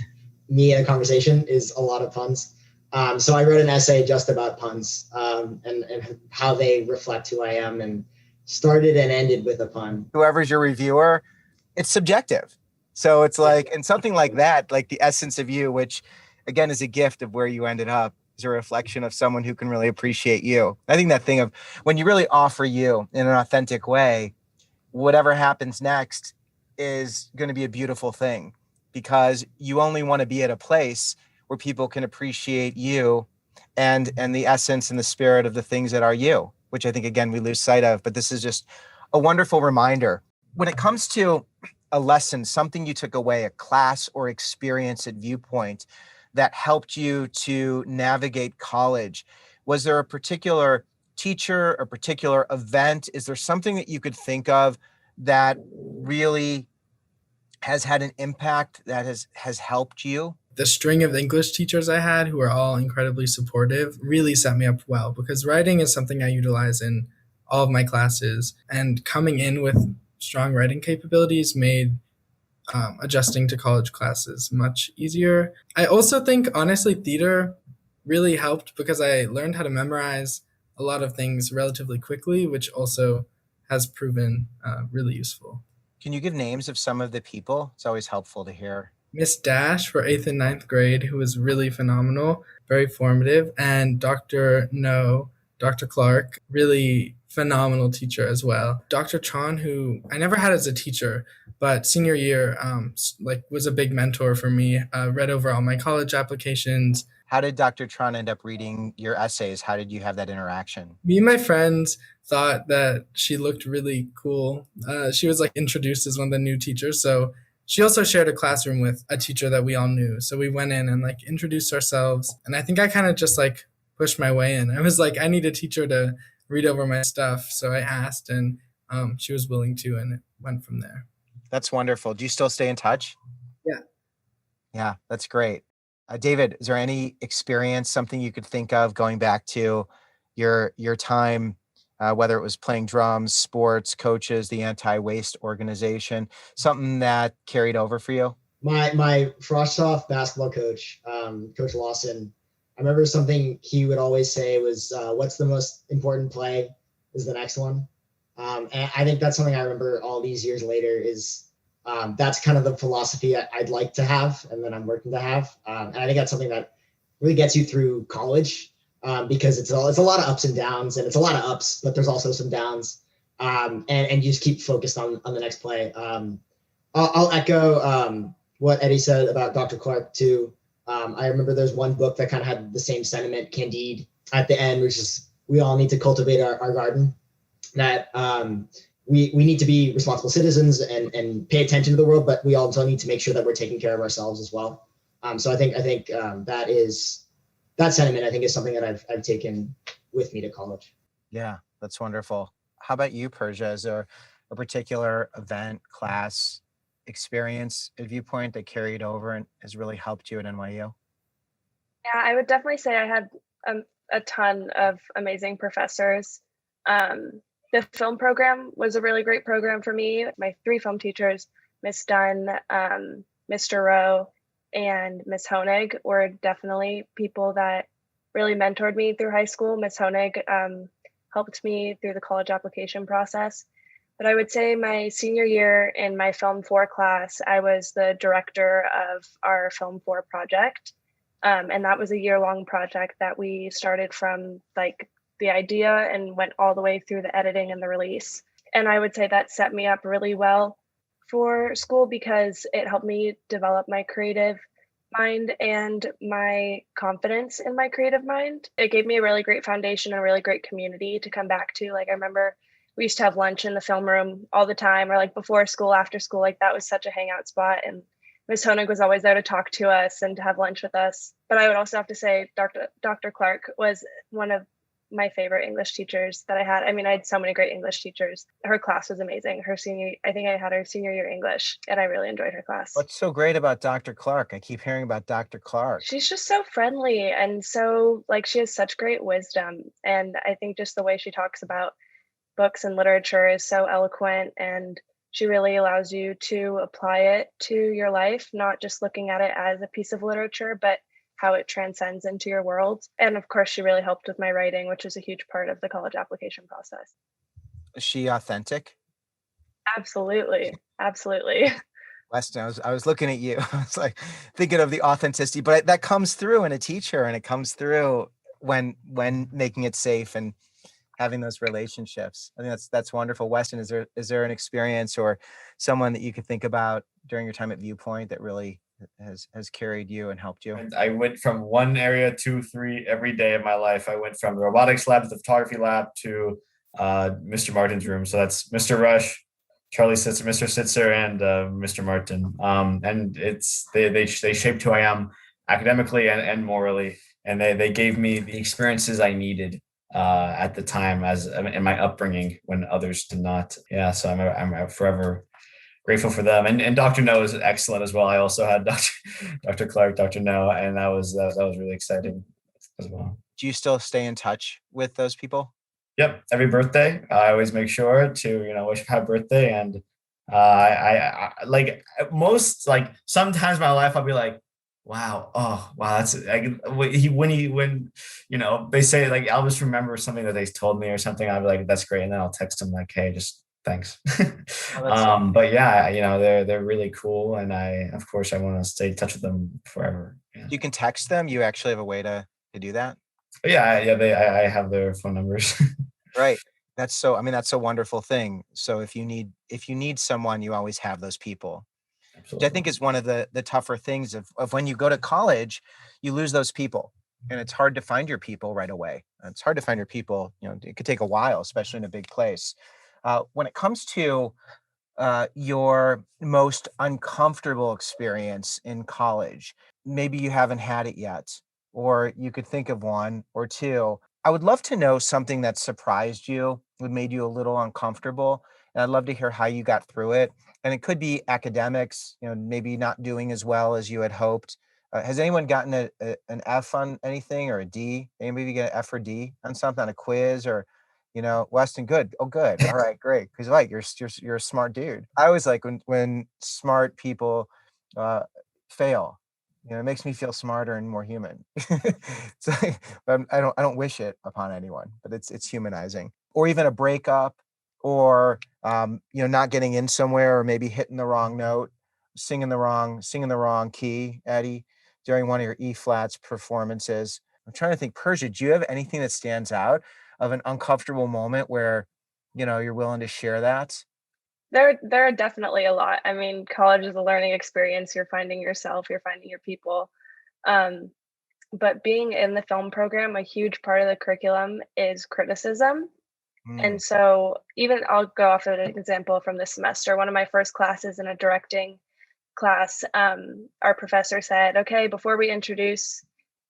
me in a conversation is a lot of puns. So I wrote an essay just about puns, and how they reflect who I am, and started and ended with a pun. Whoever's your reviewer, it's subjective. So it's and something like that, the essence of you, which again is a gift of where you ended up, is a reflection of someone who can really appreciate you. I think that thing of when you really offer you in an authentic way, whatever happens next is going to be a beautiful thing, because you only want to be at a place where people can appreciate you and the essence and the spirit of the things that are you, which I think, again, we lose sight of. But this is just a wonderful reminder. When it comes to a lesson, something you took away, a class or experience at Viewpoint that helped you to navigate college, was there a particular teacher, a particular event? Is there something that you could think of that really has had an impact that has helped you? The string of English teachers I had, who are all incredibly supportive, really set me up well, because writing is something I utilize in all of my classes, and coming in with strong writing capabilities made adjusting to college classes much easier. I also think, honestly, theater really helped because I learned how to memorize a lot of things relatively quickly, which also has proven really useful. Can you give names of some of the people? It's always helpful to hear. Miss Dash for 8th and 9th grade, who was really phenomenal, very formative, and Dr. No, Dr. Clark, really phenomenal teacher as well. Dr. Tron, who I never had as a teacher, but senior year was a big mentor for me, read over all my college applications. How did Dr. Tron end up reading your essays? How did you have that interaction? Me and my friends thought that she looked really cool. She was introduced as one of the new teachers, so she also shared a classroom with a teacher that we all knew. So we went in and introduced ourselves. And I think I kind of just pushed my way in. I was I need a teacher to read over my stuff. So I asked, and she was willing to, and it went from there. That's wonderful. Do you still stay in touch? Yeah. Yeah, that's great. David, is there any experience, something you could think of going back to your time, whether it was playing drums, sports, coaches, the anti-waste organization, something that carried over for you? My Frostoff basketball coach, Coach Lawson, I remember something he would always say was, what's the most important play is the next one. And I think that's something I remember all these years later is that's kind of the philosophy I'd like to have and that I'm working to have. And I think that's something that really gets you through college because it's a lot of ups and downs, and it's a lot of ups, but there's also some downs. And you just keep focused on the next play. I'll echo what Eddie said about Dr. Clark too. I remember there's one book that kind of had the same sentiment, Candide, at the end, which is we all need to cultivate our garden. That we need to be responsible citizens and pay attention to the world, but we also need to make sure that we're taking care of ourselves as well. So I think that sentiment, I think, is something that I've taken with me to college. Yeah, that's wonderful. How about you, Persia? Is there a particular event, class, experience at Viewpoint that carried over and has really helped you at NYU? Yeah, I would definitely say I had a ton of amazing professors. The film program was a really great program for me. My 3 film teachers, Miss Dunn, Mr. Rowe, and Miss Honig, were definitely people that really mentored me through high school. Miss Honig helped me through the college application process. But I would say my senior year in my Film 4 class, I was the director of our Film 4 project. And that was a year-long project that we started from like the idea and went all the way through the editing and the release. And I would say that set me up really well for school because it helped me develop my creative mind and my confidence in my creative mind. It gave me a really great foundation and a really great community to come back to. Like I remember we used to have lunch in the film room all the time, or like before school, after school. Like that was such a hangout spot. And Ms. Honig was always there to talk to us and to have lunch with us. But I would also have to say Dr. Clark was one of my favorite English teachers that I had. I mean, I had so many great English teachers. Her class was amazing. I think I had her senior year English, and I really enjoyed her class. What's so great about Dr. Clark? I keep hearing about Dr. Clark. She's just so friendly and so like she has such great wisdom. And I think just the way she talks about books and literature is so eloquent, and she really allows you to apply it to your life, not just looking at it as a piece of literature, but how it transcends into your world. And of course, she really helped with my writing, which is a huge part of the college application process. Is she authentic? Absolutely. Absolutely. Weston, I was looking at you. I was like thinking of the authenticity, but that comes through in a teacher, and it comes through when making it safe and having those relationships. I think that's wonderful. Weston, is there an experience or someone that you could think about during your time at Viewpoint that really has carried you and helped you? And I went from one area to 3 every day of my life. I went from the robotics lab to the photography lab to Mr. Martin's room. So that's Mr. Rush, Charlie Sitzer, Mr. Sitzer, and Mr. Martin. And it's they shaped who I am academically and morally, and they gave me the experiences I needed at the time as in my upbringing when others did not. Yeah, so I'm forever grateful for them. And Dr. No is excellent as well. I also had Dr. Clark, Dr. No, and that was really exciting as well. Do you still stay in touch with those people? Yep, every birthday I always make sure to wish my birthday, and I like most, like sometimes in my life I'll be like, wow, oh wow, that's when they say like I'll just remember something that they told me or something. I'll be like, that's great, and then I'll text them like, hey, just thanks. But yeah, they're really cool, and I want to stay in touch with them forever. Yeah. You can text them. You actually have a way to do that. But yeah, I have their phone numbers. Right. That's a wonderful thing. So if you need someone, you always have those people. Absolutely. Which I think is one of the tougher things of when you go to college, you lose those people, and it's hard to find your people right away. It's hard to find your people. It could take a while, especially in a big place. When it comes to your most uncomfortable experience in college, maybe you haven't had it yet, or you could think of one or two. I would love to know something that surprised you, that made you a little uncomfortable. And I'd love to hear how you got through it. And it could be academics, maybe not doing as well as you had hoped. Has anyone gotten an F on anything, or a D? Anybody get an F or D on something, on a quiz, or Weston? Good. Oh, good. All right, great. Because you're a smart dude. I always like when smart people fail. It makes me feel smarter and more human. So, I don't wish it upon anyone, but it's humanizing. Or even a breakup, or not getting in somewhere, or maybe hitting the wrong note, singing the wrong key, Eddie, during one of your E flats performances? I'm trying to think. Persia, do you have anything that stands out of an uncomfortable moment where you're willing to share that? There are definitely a lot. I mean, college is a learning experience. You're finding yourself, you're finding your people. Um, but being in the film program, a huge part of the curriculum is criticism. Mm, And so, even I'll go off of an example from this semester. One of my first classes in a directing class, our professor said, "Okay, before we introduce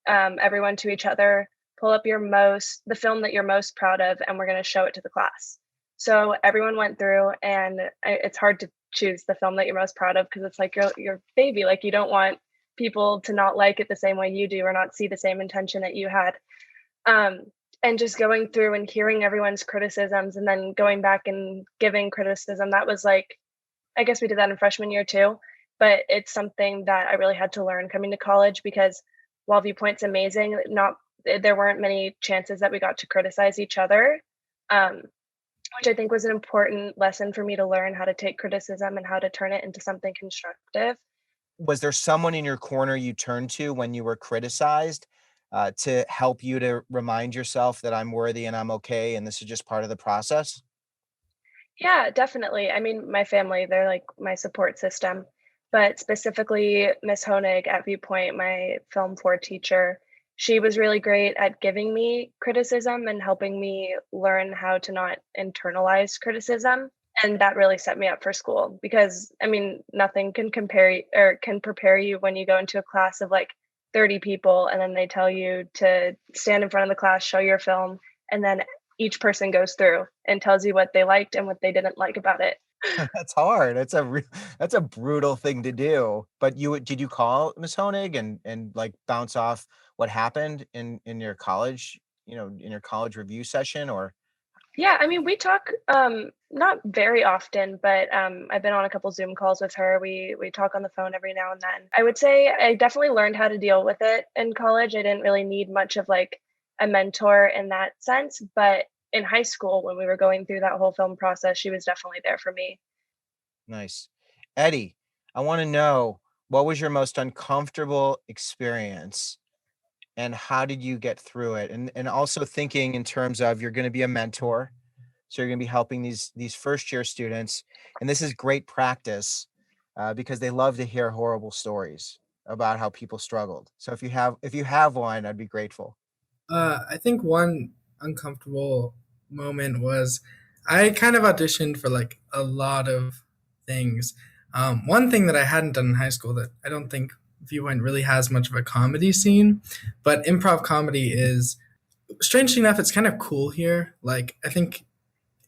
everyone to each other, pull up the film that you're most proud of, and we're going to show it to the class." So everyone went through, and it's hard to choose the film that you're most proud of because it's like your baby. Like, you don't want people to not like it the same way you do, or not see the same intention that you had. Um, and just going through and hearing everyone's criticisms, and then going back and giving criticism, that was like, I guess we did that in freshman year too, but it's something that I really had to learn coming to college, because while Viewpoint's amazing, not there weren't many chances that we got to criticize each other, um, which I think was an important lesson for me to learn how to take criticism and how to turn it into something constructive. was there someone in your corner you turned to when you were criticized, to help you to remind yourself that I'm worthy and I'm okay and this is just part of the process? Yeah, definitely. I mean, my family, they're like my support system, but specifically Miss Honig at Viewpoint, my film 4 teacher, she was really great at giving me criticism and helping me learn how to not internalize criticism. And that really set me up for school, because I mean, nothing can can prepare you when you go into a class of like 30 people, and then they tell you to stand in front of the class, show your film, and then each person goes through and tells you what they liked and what they didn't like about it. That's hard. That's a brutal thing to do. But did you call Miss Honig and like bounce off what happened in your college, in your college review session, or? Yeah, I mean, we talk not very often, but I've been on a couple Zoom calls with her. We talk on the phone every now and then. I would say I definitely learned how to deal with it in college. I didn't really need much of like a mentor in that sense, but in high school when we were going through that whole film process, she was definitely there for me. Nice. Eddie, I want to know, what was your most uncomfortable experience and how did you get through it? And also thinking in terms of, you're going to be a mentor. So you're going to be helping these first year students, and this is great practice, because they love to hear horrible stories about how people struggled. So if you have one, I'd be grateful. I think one uncomfortable moment was I kind of auditioned for like a lot of things. One thing that I hadn't done in high school that I don't think Viewpoint really has much of a comedy scene, but improv comedy is, strangely enough, it's kind of cool here. Like, I think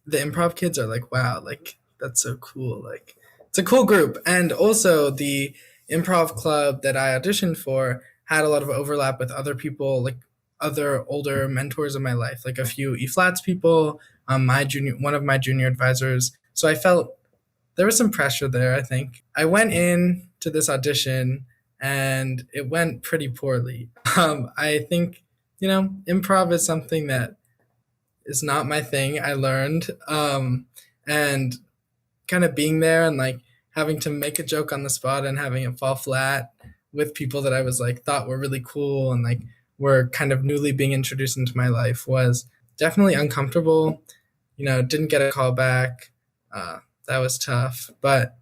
the improv kids are like, wow, like that's so cool. Like, it's a cool group. And also the improv club that I auditioned for had a lot of overlap with other people, like other older mentors in my life, like a few E flats people, one of my junior advisors. So I felt there was some pressure there. I think I went in to this audition and it went pretty poorly. I think improv is something that is not my thing. I learned, and kind of being there and like having to make a joke on the spot and having it fall flat with people that I was like thought were really cool and like were kind of newly being introduced into my life was definitely uncomfortable. Didn't get a call back. That was tough, but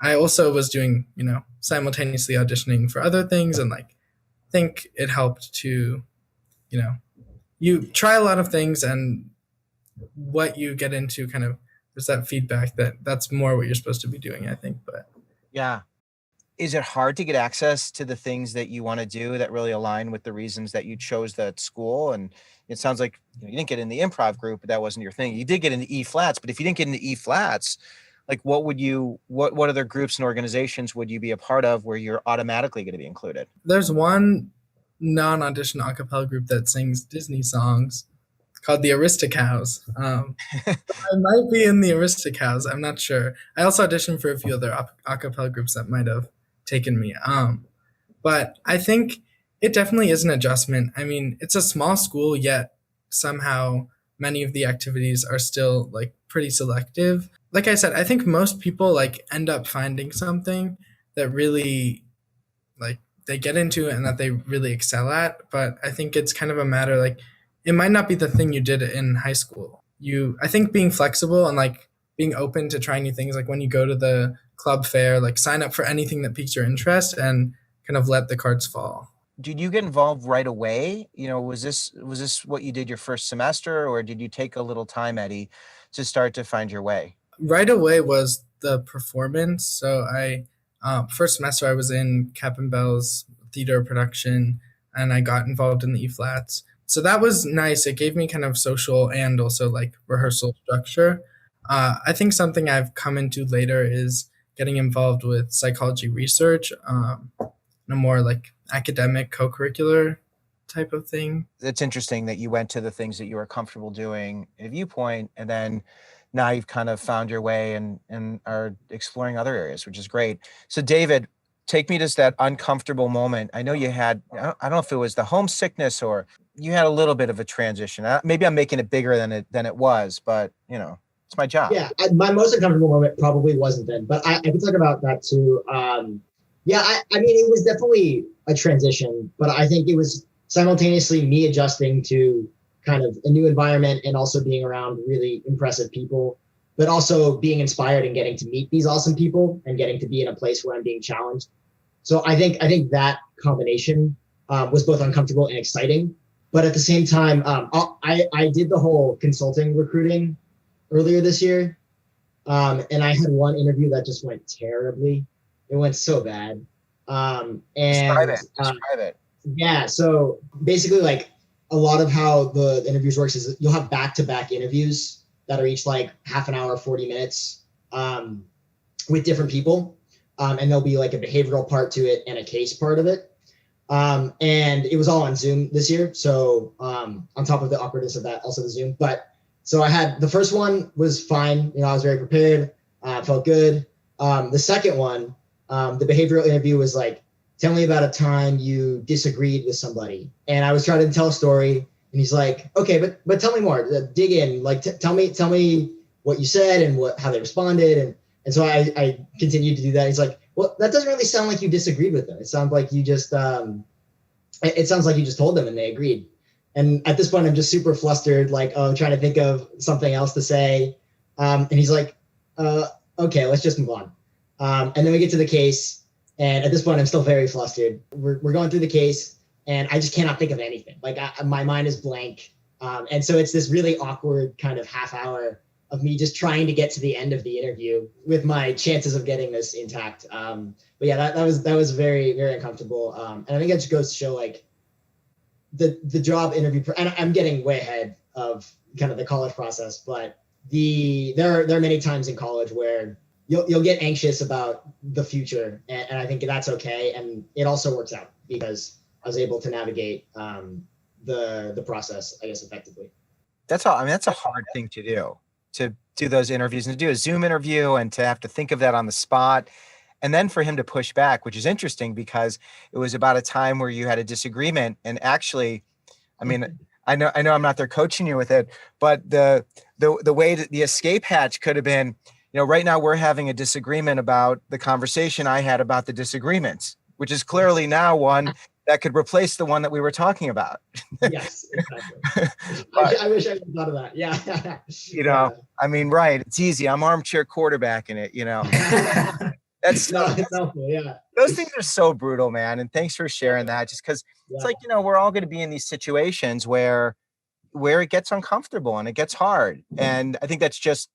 I also was doing simultaneously auditioning for other things, and like think it helped to you know you try a lot of things, and what you get into kind of there's that feedback that that's more what you're supposed to be doing, I think. But Yeah. Is it hard to get access to the things that you want to do that really align with the reasons that you chose that school? And it sounds like you didn't get in the improv group, but that wasn't your thing. You did get into E flats, but if you didn't get into E flats, like what other groups and organizations would you be a part of where you're automatically going to be included? there's one non-audition a cappella group that sings Disney songs called the Aristocows. I might be in the Aristocows. I'm not sure. I also auditioned for a few other a cappella groups that might have taken me. But I think it definitely is an adjustment. I mean, it's a small school, yet somehow many of the activities are still like pretty selective. Like I said, I think most people like end up finding something that really like they get into and that they really excel at. But I think it's kind of a matter like it might not be the thing you did in high school. I think being flexible and like being open to trying new things, like when you go to the club fair, like sign up for anything that piques your interest and kind of let the cards fall. Did you get involved right away? Was this what you did your first semester, or did you take a little time, Eddie, to start to find your way? Right away was the performance. So first semester I was in Cap and Bell's theater production, and I got involved in the E flats. So that was nice. It gave me kind of social and also like rehearsal structure. I think something I've come into later is getting involved with psychology research, in a more like academic co-curricular type of thing. It's interesting that you went to the things that you were comfortable doing at Viewpoint, and then now you've kind of found your way and are exploring other areas, which is great. So David, take me to that uncomfortable moment. I know you had, I don't know if it was the homesickness or you had a little bit of a transition. Maybe I'm making it bigger than it was, but it's my job. Yeah, my most uncomfortable moment probably wasn't then, but I can talk about that too. Yeah, I mean, it was definitely a transition, but I think it was simultaneously me adjusting to kind of a new environment and also being around really impressive people, but also being inspired and getting to meet these awesome people and getting to be in a place where I'm being challenged. So I think that combination was both uncomfortable and exciting. But at the same time, I did the whole consulting recruiting earlier this year. And I had one interview that just went terribly. It went so bad. Describe it. Yeah. So basically, like a lot of how the interviews works is you'll have back-to-back interviews that are each like half an hour, 40 minutes with different people. And there'll be like a behavioral part to it and a case part of it. And it was all on Zoom this year. So on top of the awkwardness of that, also the Zoom. But so I had the first one was fine. I was very prepared. Felt good. The second one, the behavioral interview was like, tell me about a time you disagreed with somebody. And I was trying to tell a story, and he's like, okay, but tell me more. Dig in. Like, tell me what you said and how they responded. And so I continued to do that. He's like, well, that doesn't really sound like you disagreed with them. It sounds like you just told them and they agreed. And at this point, I'm just super flustered, like, trying to think of something else to say. And he's like, okay, let's just move on. And then we get to the case. And at this point, I'm still very flustered. We're going through the case, and I just cannot think of anything. Like my mind is blank. And so it's this really awkward kind of half hour of me just trying to get to the end of the interview with my chances of getting this intact. But yeah, that was very, very uncomfortable. And I think that just goes to show like the job interview. And I'm getting way ahead of kind of the college process, but there are many times in college where you'll get anxious about the future, and I think that's okay. And it also works out because I was able to navigate the process, I guess, effectively. That's all. I mean, that's a hard thing to do those interviews and to do a Zoom interview and to have to think of that on the spot. And then for him to push back, which is interesting because it was about a time where you had a disagreement. And actually, I mean, I know I'm not there coaching you with it, but the way that the escape hatch could have been, right now we're having a disagreement about the conversation I had about the disagreements, which is clearly now one that could replace the one that we were talking about. Yes, exactly. I wish I had thought of that. Yeah. I mean, right. It's easy. I'm armchair quarterbacking it, That's helpful, yeah. Those things are so brutal, man. And thanks for sharing that. Just because it's like, we're all going to be in these situations where it gets uncomfortable and it gets hard. And I think that's just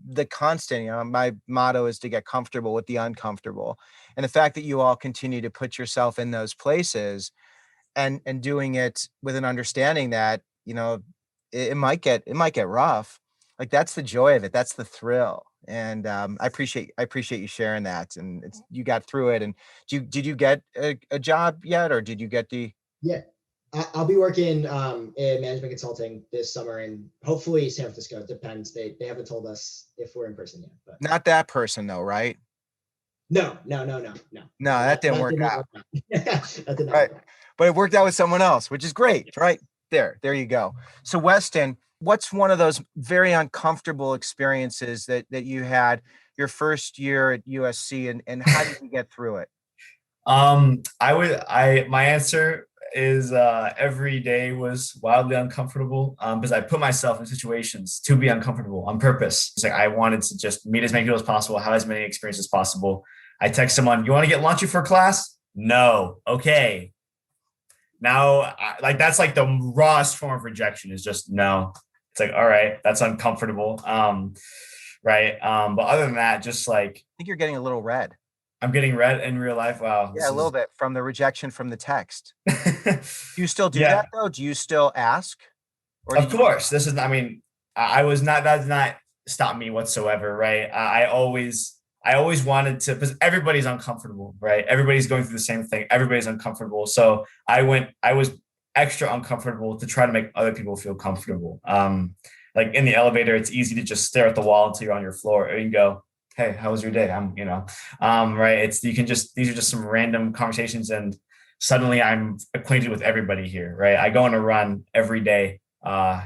the constant, my motto is to get comfortable with the uncomfortable. And the fact that you all continue to put yourself in those places and doing it with an understanding that, it might get rough. Like that's the joy of it. That's the thrill. And I appreciate you sharing that. And you got through it. And did you get a job yet, or did you get the? Yeah, I'll be working in management consulting this summer and hopefully San Francisco. It depends. They haven't told us if we're in person yet. But not that person though, right? No. No, that didn't work out. That did not right. work out. But it worked out with someone else, which is great, right? There you go. So Weston, What's one of those very uncomfortable experiences that you had your first year at USC, and how did you get through it? My answer is every day was wildly uncomfortable because I put myself in situations to be uncomfortable on purpose. It's like I wanted to just meet as many people as possible, have as many experiences as possible. I text someone, "You want to get lunch before class?" No. Okay. Now, like that's like the rawest form of rejection is just no. It's like, all right, that's uncomfortable. Right. But other than that, just like I think you're getting a little red. I'm getting red in real life. Wow. Yeah, a little bit from the rejection from the text. Do you still do Yeah. that though? Do you still ask? Or Of course, this is. I mean, I was not. That did not stop me whatsoever, right? I always wanted to, because everybody's uncomfortable, right? Everybody's going through the same thing. Everybody's uncomfortable. So I was extra uncomfortable to try to make other people feel comfortable. Like in the elevator, it's easy to just stare at the wall until you're on your floor, and you can go, "Hey, how was your day?" Right? You can just, these are just some random conversations, and suddenly I'm acquainted with everybody here, right? I go on a run every day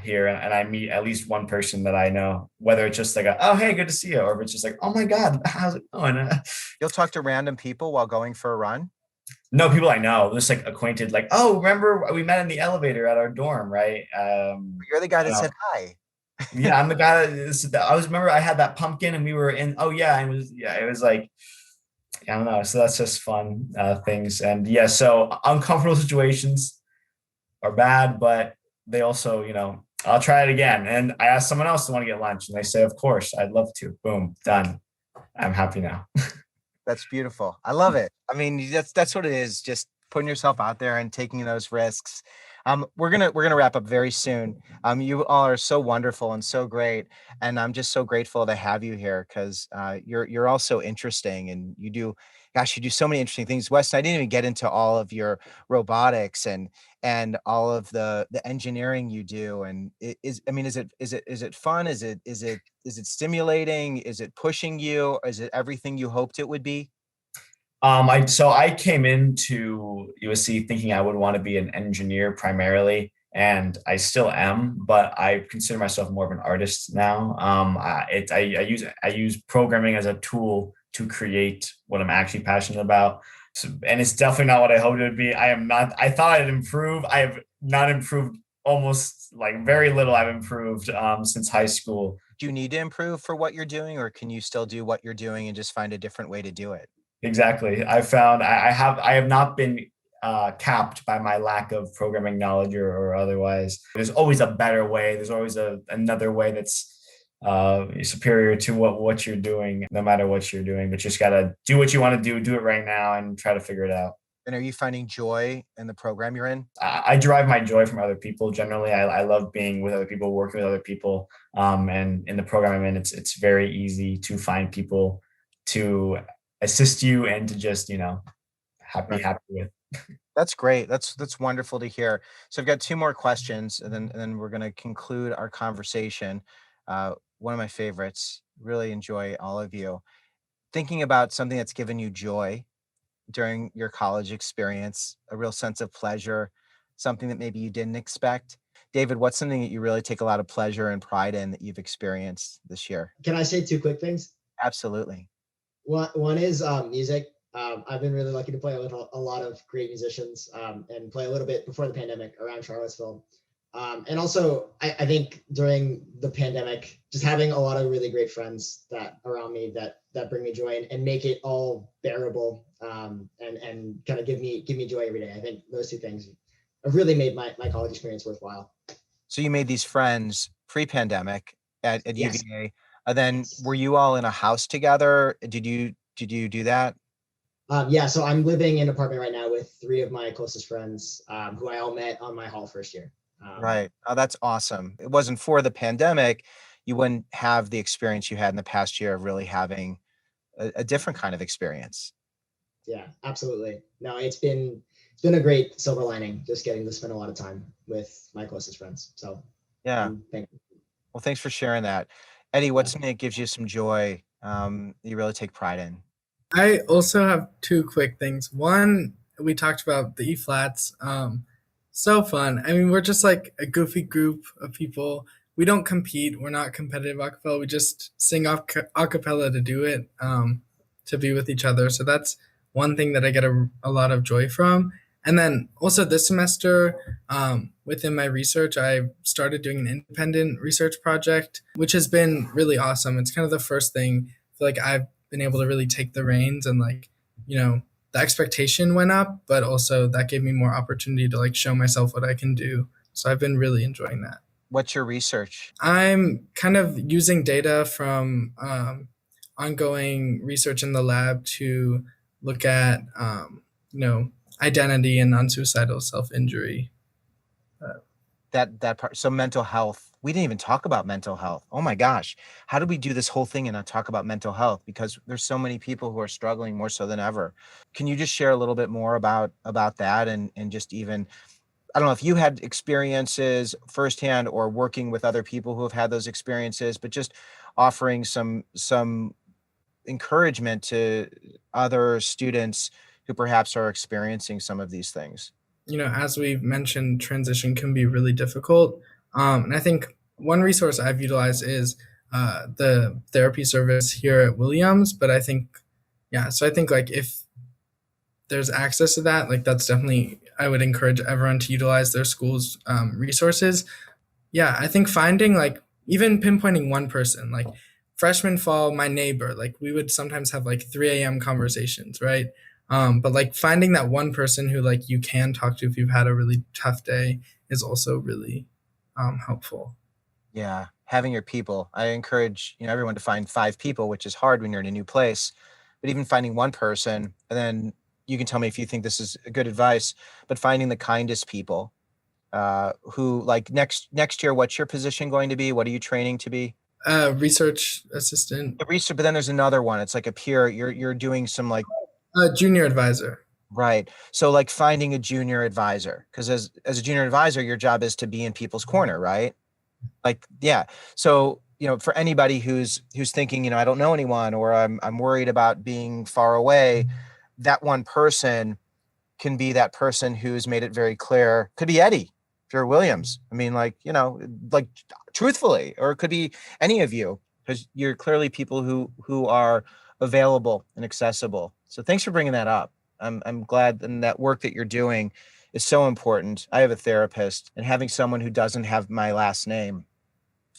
here, and I meet at least one person that I know, whether it's just like "Oh, hey, good to see you," or if it's just like, "Oh my God, how's it going?" you'll talk to random people while going for a run? No, people I know, just like acquainted, like, "Oh, remember we met in the elevator at our dorm, right?" You're the guy You that know, said hi. yeah, I'm the guy I was, remember I had that pumpkin and we were in, oh yeah, it was like, I don't know. So that's just fun things. And yeah, so uncomfortable situations are bad, but they also, I'll try it again. And I asked someone else to want to get lunch, and they say, "Of course, I'd love to." Boom, done. I'm happy now. That's beautiful. I love it. I mean, that's what it is. Just putting yourself out there and taking those risks. We're gonna wrap up very soon. You all are so wonderful and so great, and I'm just so grateful to have you here because you're all so interesting, and gosh, you do so many interesting things. Weston, I didn't even get into all of your robotics and all of the engineering you do. And I mean, is it fun? Is it stimulating? Is it pushing you? Is it everything you hoped it would be? I came into USC thinking I would want to be an engineer primarily, and I still am, but I consider myself more of an artist now. I use programming as a tool to create what I'm actually passionate about. So, and it's definitely not what I hoped it would be. I am not. I thought I'd improve. I have not improved, almost like very little. I've improved since high school. Do you need to improve for what you're doing, or can you still do what you're doing and just find a different way to do it? Exactly. I found I have not been capped by my lack of programming knowledge or otherwise. There's always a better way. There's always another way that's superior to what you're doing, no matter what you're doing. But you just gotta do what you want to do it right now, and try to figure it out. And are you finding joy in the program you're in? I derive my joy from other people. Generally, I love being with other people, working with other people. And in the program I'm in, it's very easy to find people to assist you and to just, Right. happy with. That's great. That's wonderful to hear. So I've got two more questions, and then we're going to conclude our conversation. One of my favorites. Really enjoy all of you thinking about something that's given you joy during your college experience, a real sense of pleasure, something that maybe you didn't expect. David, what's something that you really take a lot of pleasure and pride in that you've experienced this year? Can I say two quick things? Absolutely. One is music. I've been really lucky to play with a lot of great musicians and play a little bit before the pandemic around Charlottesville. And also, I think during the pandemic, just having a lot of really great friends that around me that bring me joy and make it all bearable and kind of give me joy every day. I think those two things have really made my college experience worthwhile. So you made these friends pre-pandemic at Yes. UVA. Then Yes. were you all in a house together? Did you do that? Yeah, so I'm living in an apartment right now with three of my closest friends who I all met on my hall first year. Right. Oh, that's awesome. It wasn't for the pandemic, you wouldn't have the experience you had in the past year of really having a different kind of experience. Yeah, absolutely. No, it's been a great silver lining just getting to spend a lot of time with my closest friends. So Yeah. I'm thankful. Well, thanks for sharing that. Eddie, what's Yeah. something that gives you some joy, that you really take pride in? I also have two quick things. One, we talked about the E flats. So fun. I mean, we're just like a goofy group of people. we don't compete. We're not competitive acapella. We just sing acapella to do it, to be with each other. So that's one thing that I get a lot of joy from. And then also this semester, within my research, I started doing an independent research project, which has been really awesome. It's kind of the first thing I feel like I've been able to really take the reins, and like, the expectation went up, but also that gave me more opportunity to like show myself what I can do. So I've been really enjoying that. What's your research? I'm kind of using data from ongoing research in the lab to look at, identity and non-suicidal self-injury. That part. So mental health. We didn't even talk about mental health. Oh my gosh. How did we do this whole thing and not talk about mental health? Because there's so many people who are struggling more so than ever. Can you just share a little bit more about that, and just even, I don't know if you had experiences firsthand or working with other people who have had those experiences, but just offering some encouragement to other students who perhaps are experiencing some of these things. As we've mentioned, transition can be really difficult. And I think one resource I've utilized is the therapy service here at Williams. But I think, so I think like if there's access to that, like that's definitely, I would encourage everyone to utilize their school's resources. Yeah, I think finding like even pinpointing one person, like freshman fall, my neighbor, like we would sometimes have like 3 a.m. conversations, right? But like finding that one person who like you can talk to if you've had a really tough day is also really helpful. Yeah, having your people. I encourage everyone to find 5 people, which is hard when you're in a new place. But even finding one person, and then you can tell me if you think this is good advice. But finding the kindest people, who like next year, what's your position going to be? What are you training to be? Research assistant. Research, but then there's another one. It's like a peer. You're doing some like junior advisor. Right. So like finding a junior advisor, because as a junior advisor, your job is to be in people's corner, right? Like, yeah. So, for anybody who's thinking, I don't know anyone, or I'm worried about being far away, that one person can be that person who's made it very clear. Could be Eddie, if you're Williams. I mean, like, like truthfully, or it could be any of you, because you're clearly people who are available and accessible. So thanks for bringing that up. I'm glad, and that work that you're doing is so important. I have a therapist, and having someone who doesn't have my last name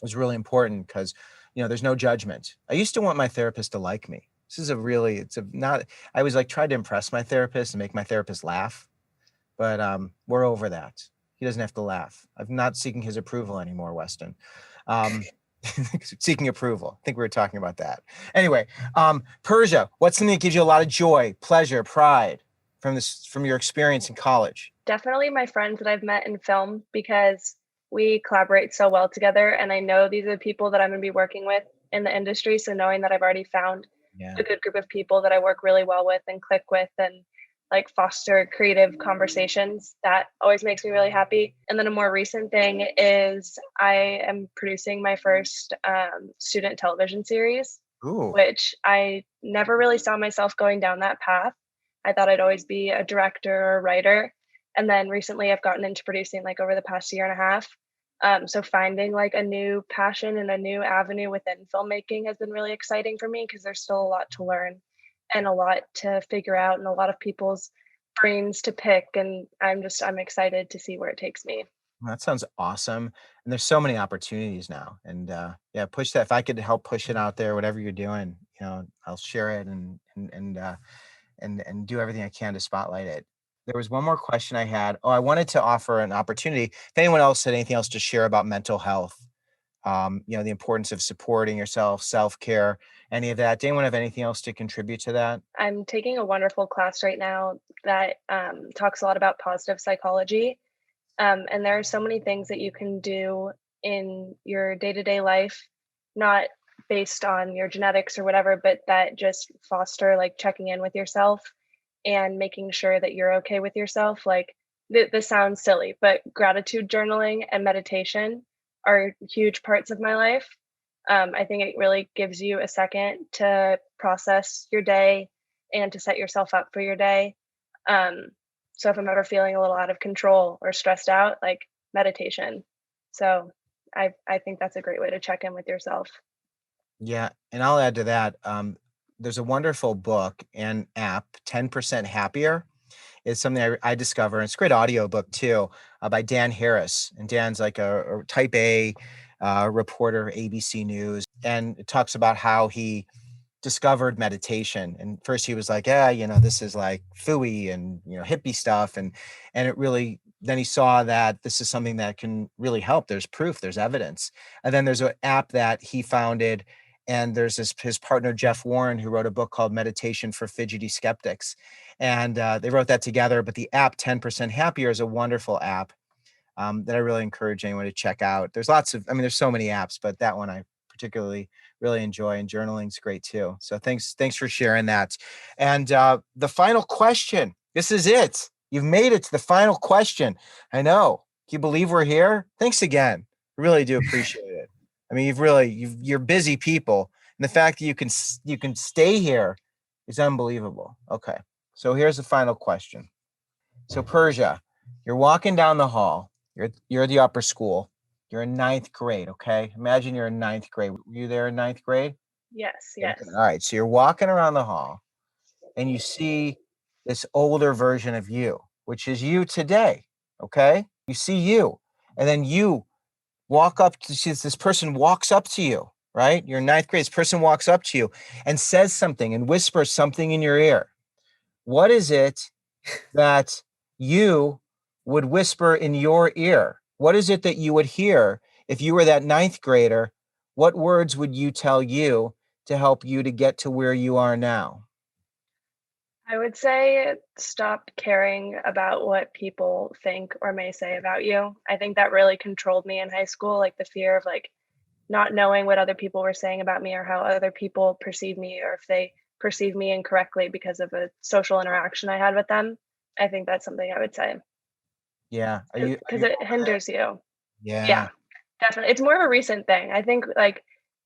was really important, because there's no judgment. I used to want my therapist to like me. I was like tried to impress my therapist and make my therapist laugh, but we're over that. He doesn't have to laugh. I'm not seeking his approval anymore, Weston. Seeking approval. I think we were talking about that. Anyway, Persia, what's something that gives you a lot of joy, pleasure, pride from your experience in college? Definitely my friends that I've met in film, because we collaborate so well together, and I know these are the people that I'm going to be working with in the industry. So knowing that I've already found a good group of people that I work really well with and click with, and like foster creative conversations, that always makes me really happy. And then a more recent thing is I am producing my first student television series. Ooh. Which I never really saw myself going down that path. I thought I'd always be a director or a writer. And then recently I've gotten into producing like over the past year and a half. So finding like a new passion and a new avenue within filmmaking has been really exciting for me, because there's still a lot to learn and a lot to figure out and a lot of people's brains to pick. And I'm excited to see where it takes me. That sounds awesome. And there's so many opportunities now. And push that. If I could help push it out there, whatever you're doing, I'll share it and do everything I can to spotlight it. There was one more question I had. Oh, I wanted to offer an opportunity. If anyone else had anything else to share about mental health, the importance of supporting yourself, self-care, any of that. Did anyone have anything else to contribute to that? I'm taking a wonderful class right now that talks a lot about positive psychology. And there are so many things that you can do in your day-to-day life, not based on your genetics or whatever, but that just foster like checking in with yourself and making sure that you're okay with yourself. Like this sounds silly, but gratitude journaling and meditation are huge parts of my life. I think it really gives you a second to process your day and to set yourself up for your day. So if I'm ever feeling a little out of control or stressed out, like meditation. So I think that's a great way to check in with yourself. Yeah, and I'll add to that. There's a wonderful book and app, 10% Happier. Is something I discover. And it's a great audio book too, by Dan Harris. And Dan's like a type A reporter, ABC News, and it talks about how he discovered meditation. And first he was like, yeah, this is like phooey and hippie stuff. And it really, then he saw that this is something that can really help. There's proof, there's evidence. And then there's an app that he founded. And there's his partner, Jeff Warren, who wrote a book called Meditation for Fidgety Skeptics. And they wrote that together. But the app 10% Happier is a wonderful app that I really encourage anyone to check out. There's there's so many apps, but that one I particularly really enjoy, and journaling's great too. So thanks for sharing that. And the final question, this is it. You've made it to the final question. I know. Can you believe we're here? Thanks again. I really do appreciate it. I mean, you're busy people, and the fact that you can stay here is unbelievable. Okay. So here's the final question. So Persia, you're walking down the hall. You're at the upper school. You're in ninth grade, okay? Imagine you're in ninth grade. Were you there in ninth grade? Yes. Okay. All right. So you're walking around the hall and you see this older version of you, which is you today, okay? You see you. And then you walk up to see this person walks up to you, right? You're in ninth grade. This person walks up to you and says something and whispers something in your ear. What is it that you would whisper in your ear? What is it that you would hear if you were that ninth grader? What words would you tell you to help you to get to where you are now? I would say stop caring about what people think or may say about you. I think that really controlled me in high school, like the fear of like not knowing what other people were saying about me or how other people perceive me, or if they perceive me incorrectly because of a social interaction I had with them. I think that's something I would say Yeah. because it hinders you. Yeah. Yeah, definitely. It's more of a recent thing. I think like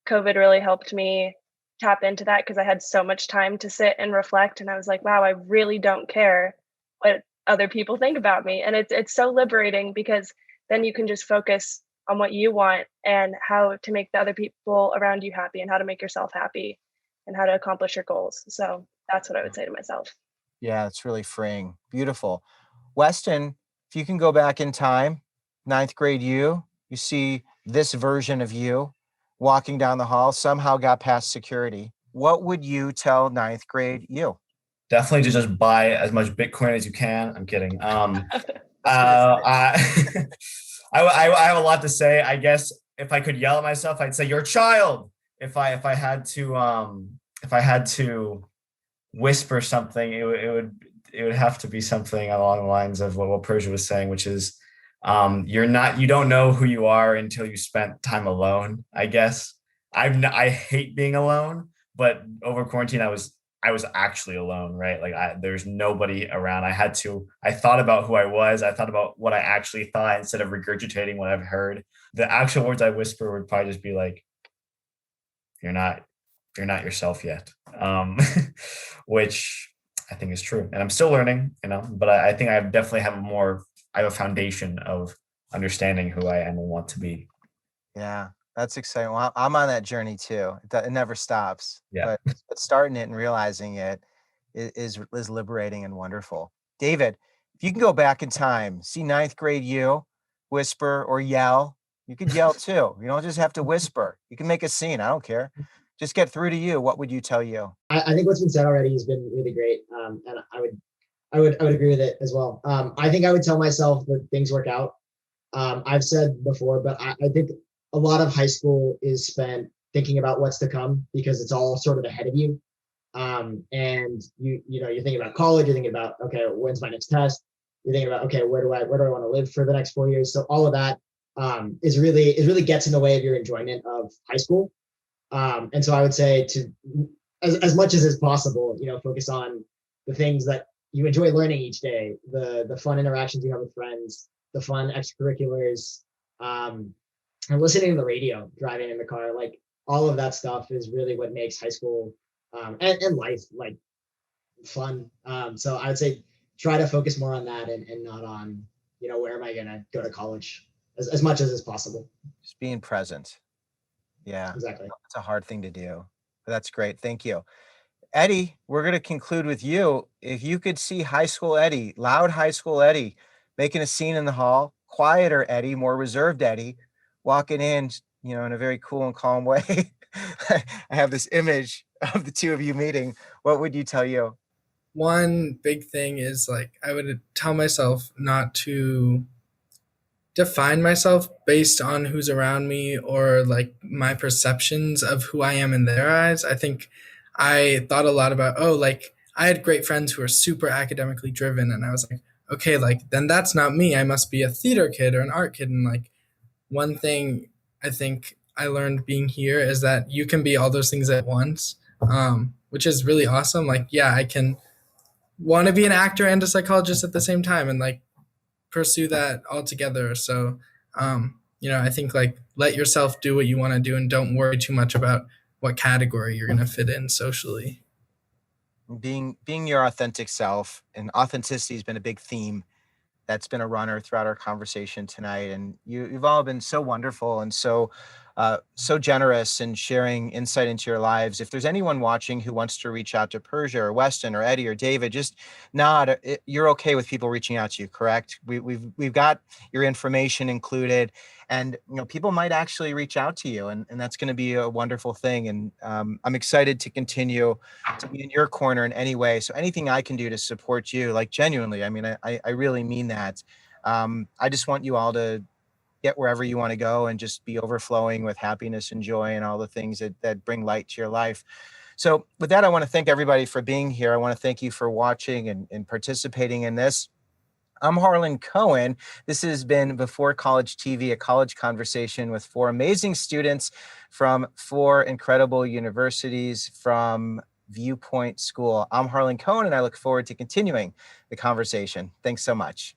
COVID really helped me tap into that because I had so much time to sit and reflect, and I was like, wow, I really don't care what other people think about me. And it's so liberating because then you can just focus on what you want and how to make the other people around you happy and how to make yourself happy and how to accomplish your goals. So that's what I would say to myself. Yeah, it's really freeing. Beautiful. Weston, if you can go back in time, ninth grade you see this version of you walking down the hall, somehow got past security. What would you tell ninth grade you? Definitely to just buy as much Bitcoin as you can. I'm kidding. I, I have a lot to say. I guess if I could yell at myself, I'd say, "You're a child." If I had to whisper something, it would have to be something along the lines of what Persia was saying, which is, you don't know who you are until you spent time alone. I guess I hate being alone, but over quarantine I was actually alone, right? Like there's nobody around. I thought about who I was. I thought about what I actually thought instead of regurgitating what I've heard. The actual words I whisper would probably just be like, you're not yourself yet. Which I think is true. And I'm still learning, but I think I definitely I have a foundation of understanding who I am and want to be. Yeah, that's exciting. Well, I'm on that journey too. It never stops. Yeah. But starting it and realizing it is liberating and wonderful. David, if you can go back in time, see ninth grade you, whisper or yell. You could yell too. You don't just have to whisper. You can make a scene. I don't care. Just get through to you. What would you tell you? I think what's been said already has been really great, and I would agree with it as well. I think I would tell myself that things work out. I've said before, but I think a lot of high school is spent thinking about what's to come because it's all sort of ahead of you. And you're thinking about college, you're thinking about, okay, when's my next test? You're thinking about, okay, where do I want to live for the next 4 years? So all of that is really gets in the way of your enjoyment of high school. And so I would say to as much as is possible, focus on the things that you enjoy learning each day, the fun interactions you have with friends, the fun extracurriculars, and listening to the radio, driving in the car, like all of that stuff is really what makes high school and life like fun. So I would say try to focus more on that and not on, where am I going to go to college? as much as is possible. Just being present. Yeah, Exactly. it's a hard thing to do, but that's great. Thank you. Eddie, we're going to conclude with you. If you could see high school Eddie, loud high school Eddie, making a scene in the hall, quieter Eddie, more reserved Eddie, walking in, in a very cool and calm way. I have this image of the two of you meeting. What would you tell you? One big thing is like I would tell myself not to define myself based on who's around me or like my perceptions of who I am in their eyes. I think I thought a lot about, like I had great friends who were super academically driven, and I was like, okay, like then that's not me. I must be a theater kid or an art kid. And like one thing I think I learned being here is that you can be all those things at once, which is really awesome. Like, yeah, I can want to be an actor and a psychologist at the same time and like pursue that all together. So, I think like let yourself do what you want to do and don't worry too much about what category you're going to fit in socially. Being your authentic self, and authenticity has been a big theme that's been a runner throughout our conversation tonight. And you've all been so wonderful and so generous in sharing insight into your lives. If there's anyone watching who wants to reach out to Persia or Weston or Eddie or David, just nod. You're okay with people reaching out to you, correct? We've got your information included, and people might actually reach out to you, and that's going to be a wonderful thing. And I'm excited to continue to be in your corner in any way. So anything I can do to support you, like genuinely, I mean, I really mean that. I just want you all to get wherever you want to go and just be overflowing with happiness and joy and all the things that bring light to your life. So with that, I want to thank everybody for being here. I want to thank you for watching and participating in this. I'm Harlan Cohen. This has been Before College TV, a college conversation with 4 amazing students from 4 incredible universities from Viewpoint School. I'm Harlan Cohen, and I look forward to continuing the conversation. Thanks so much.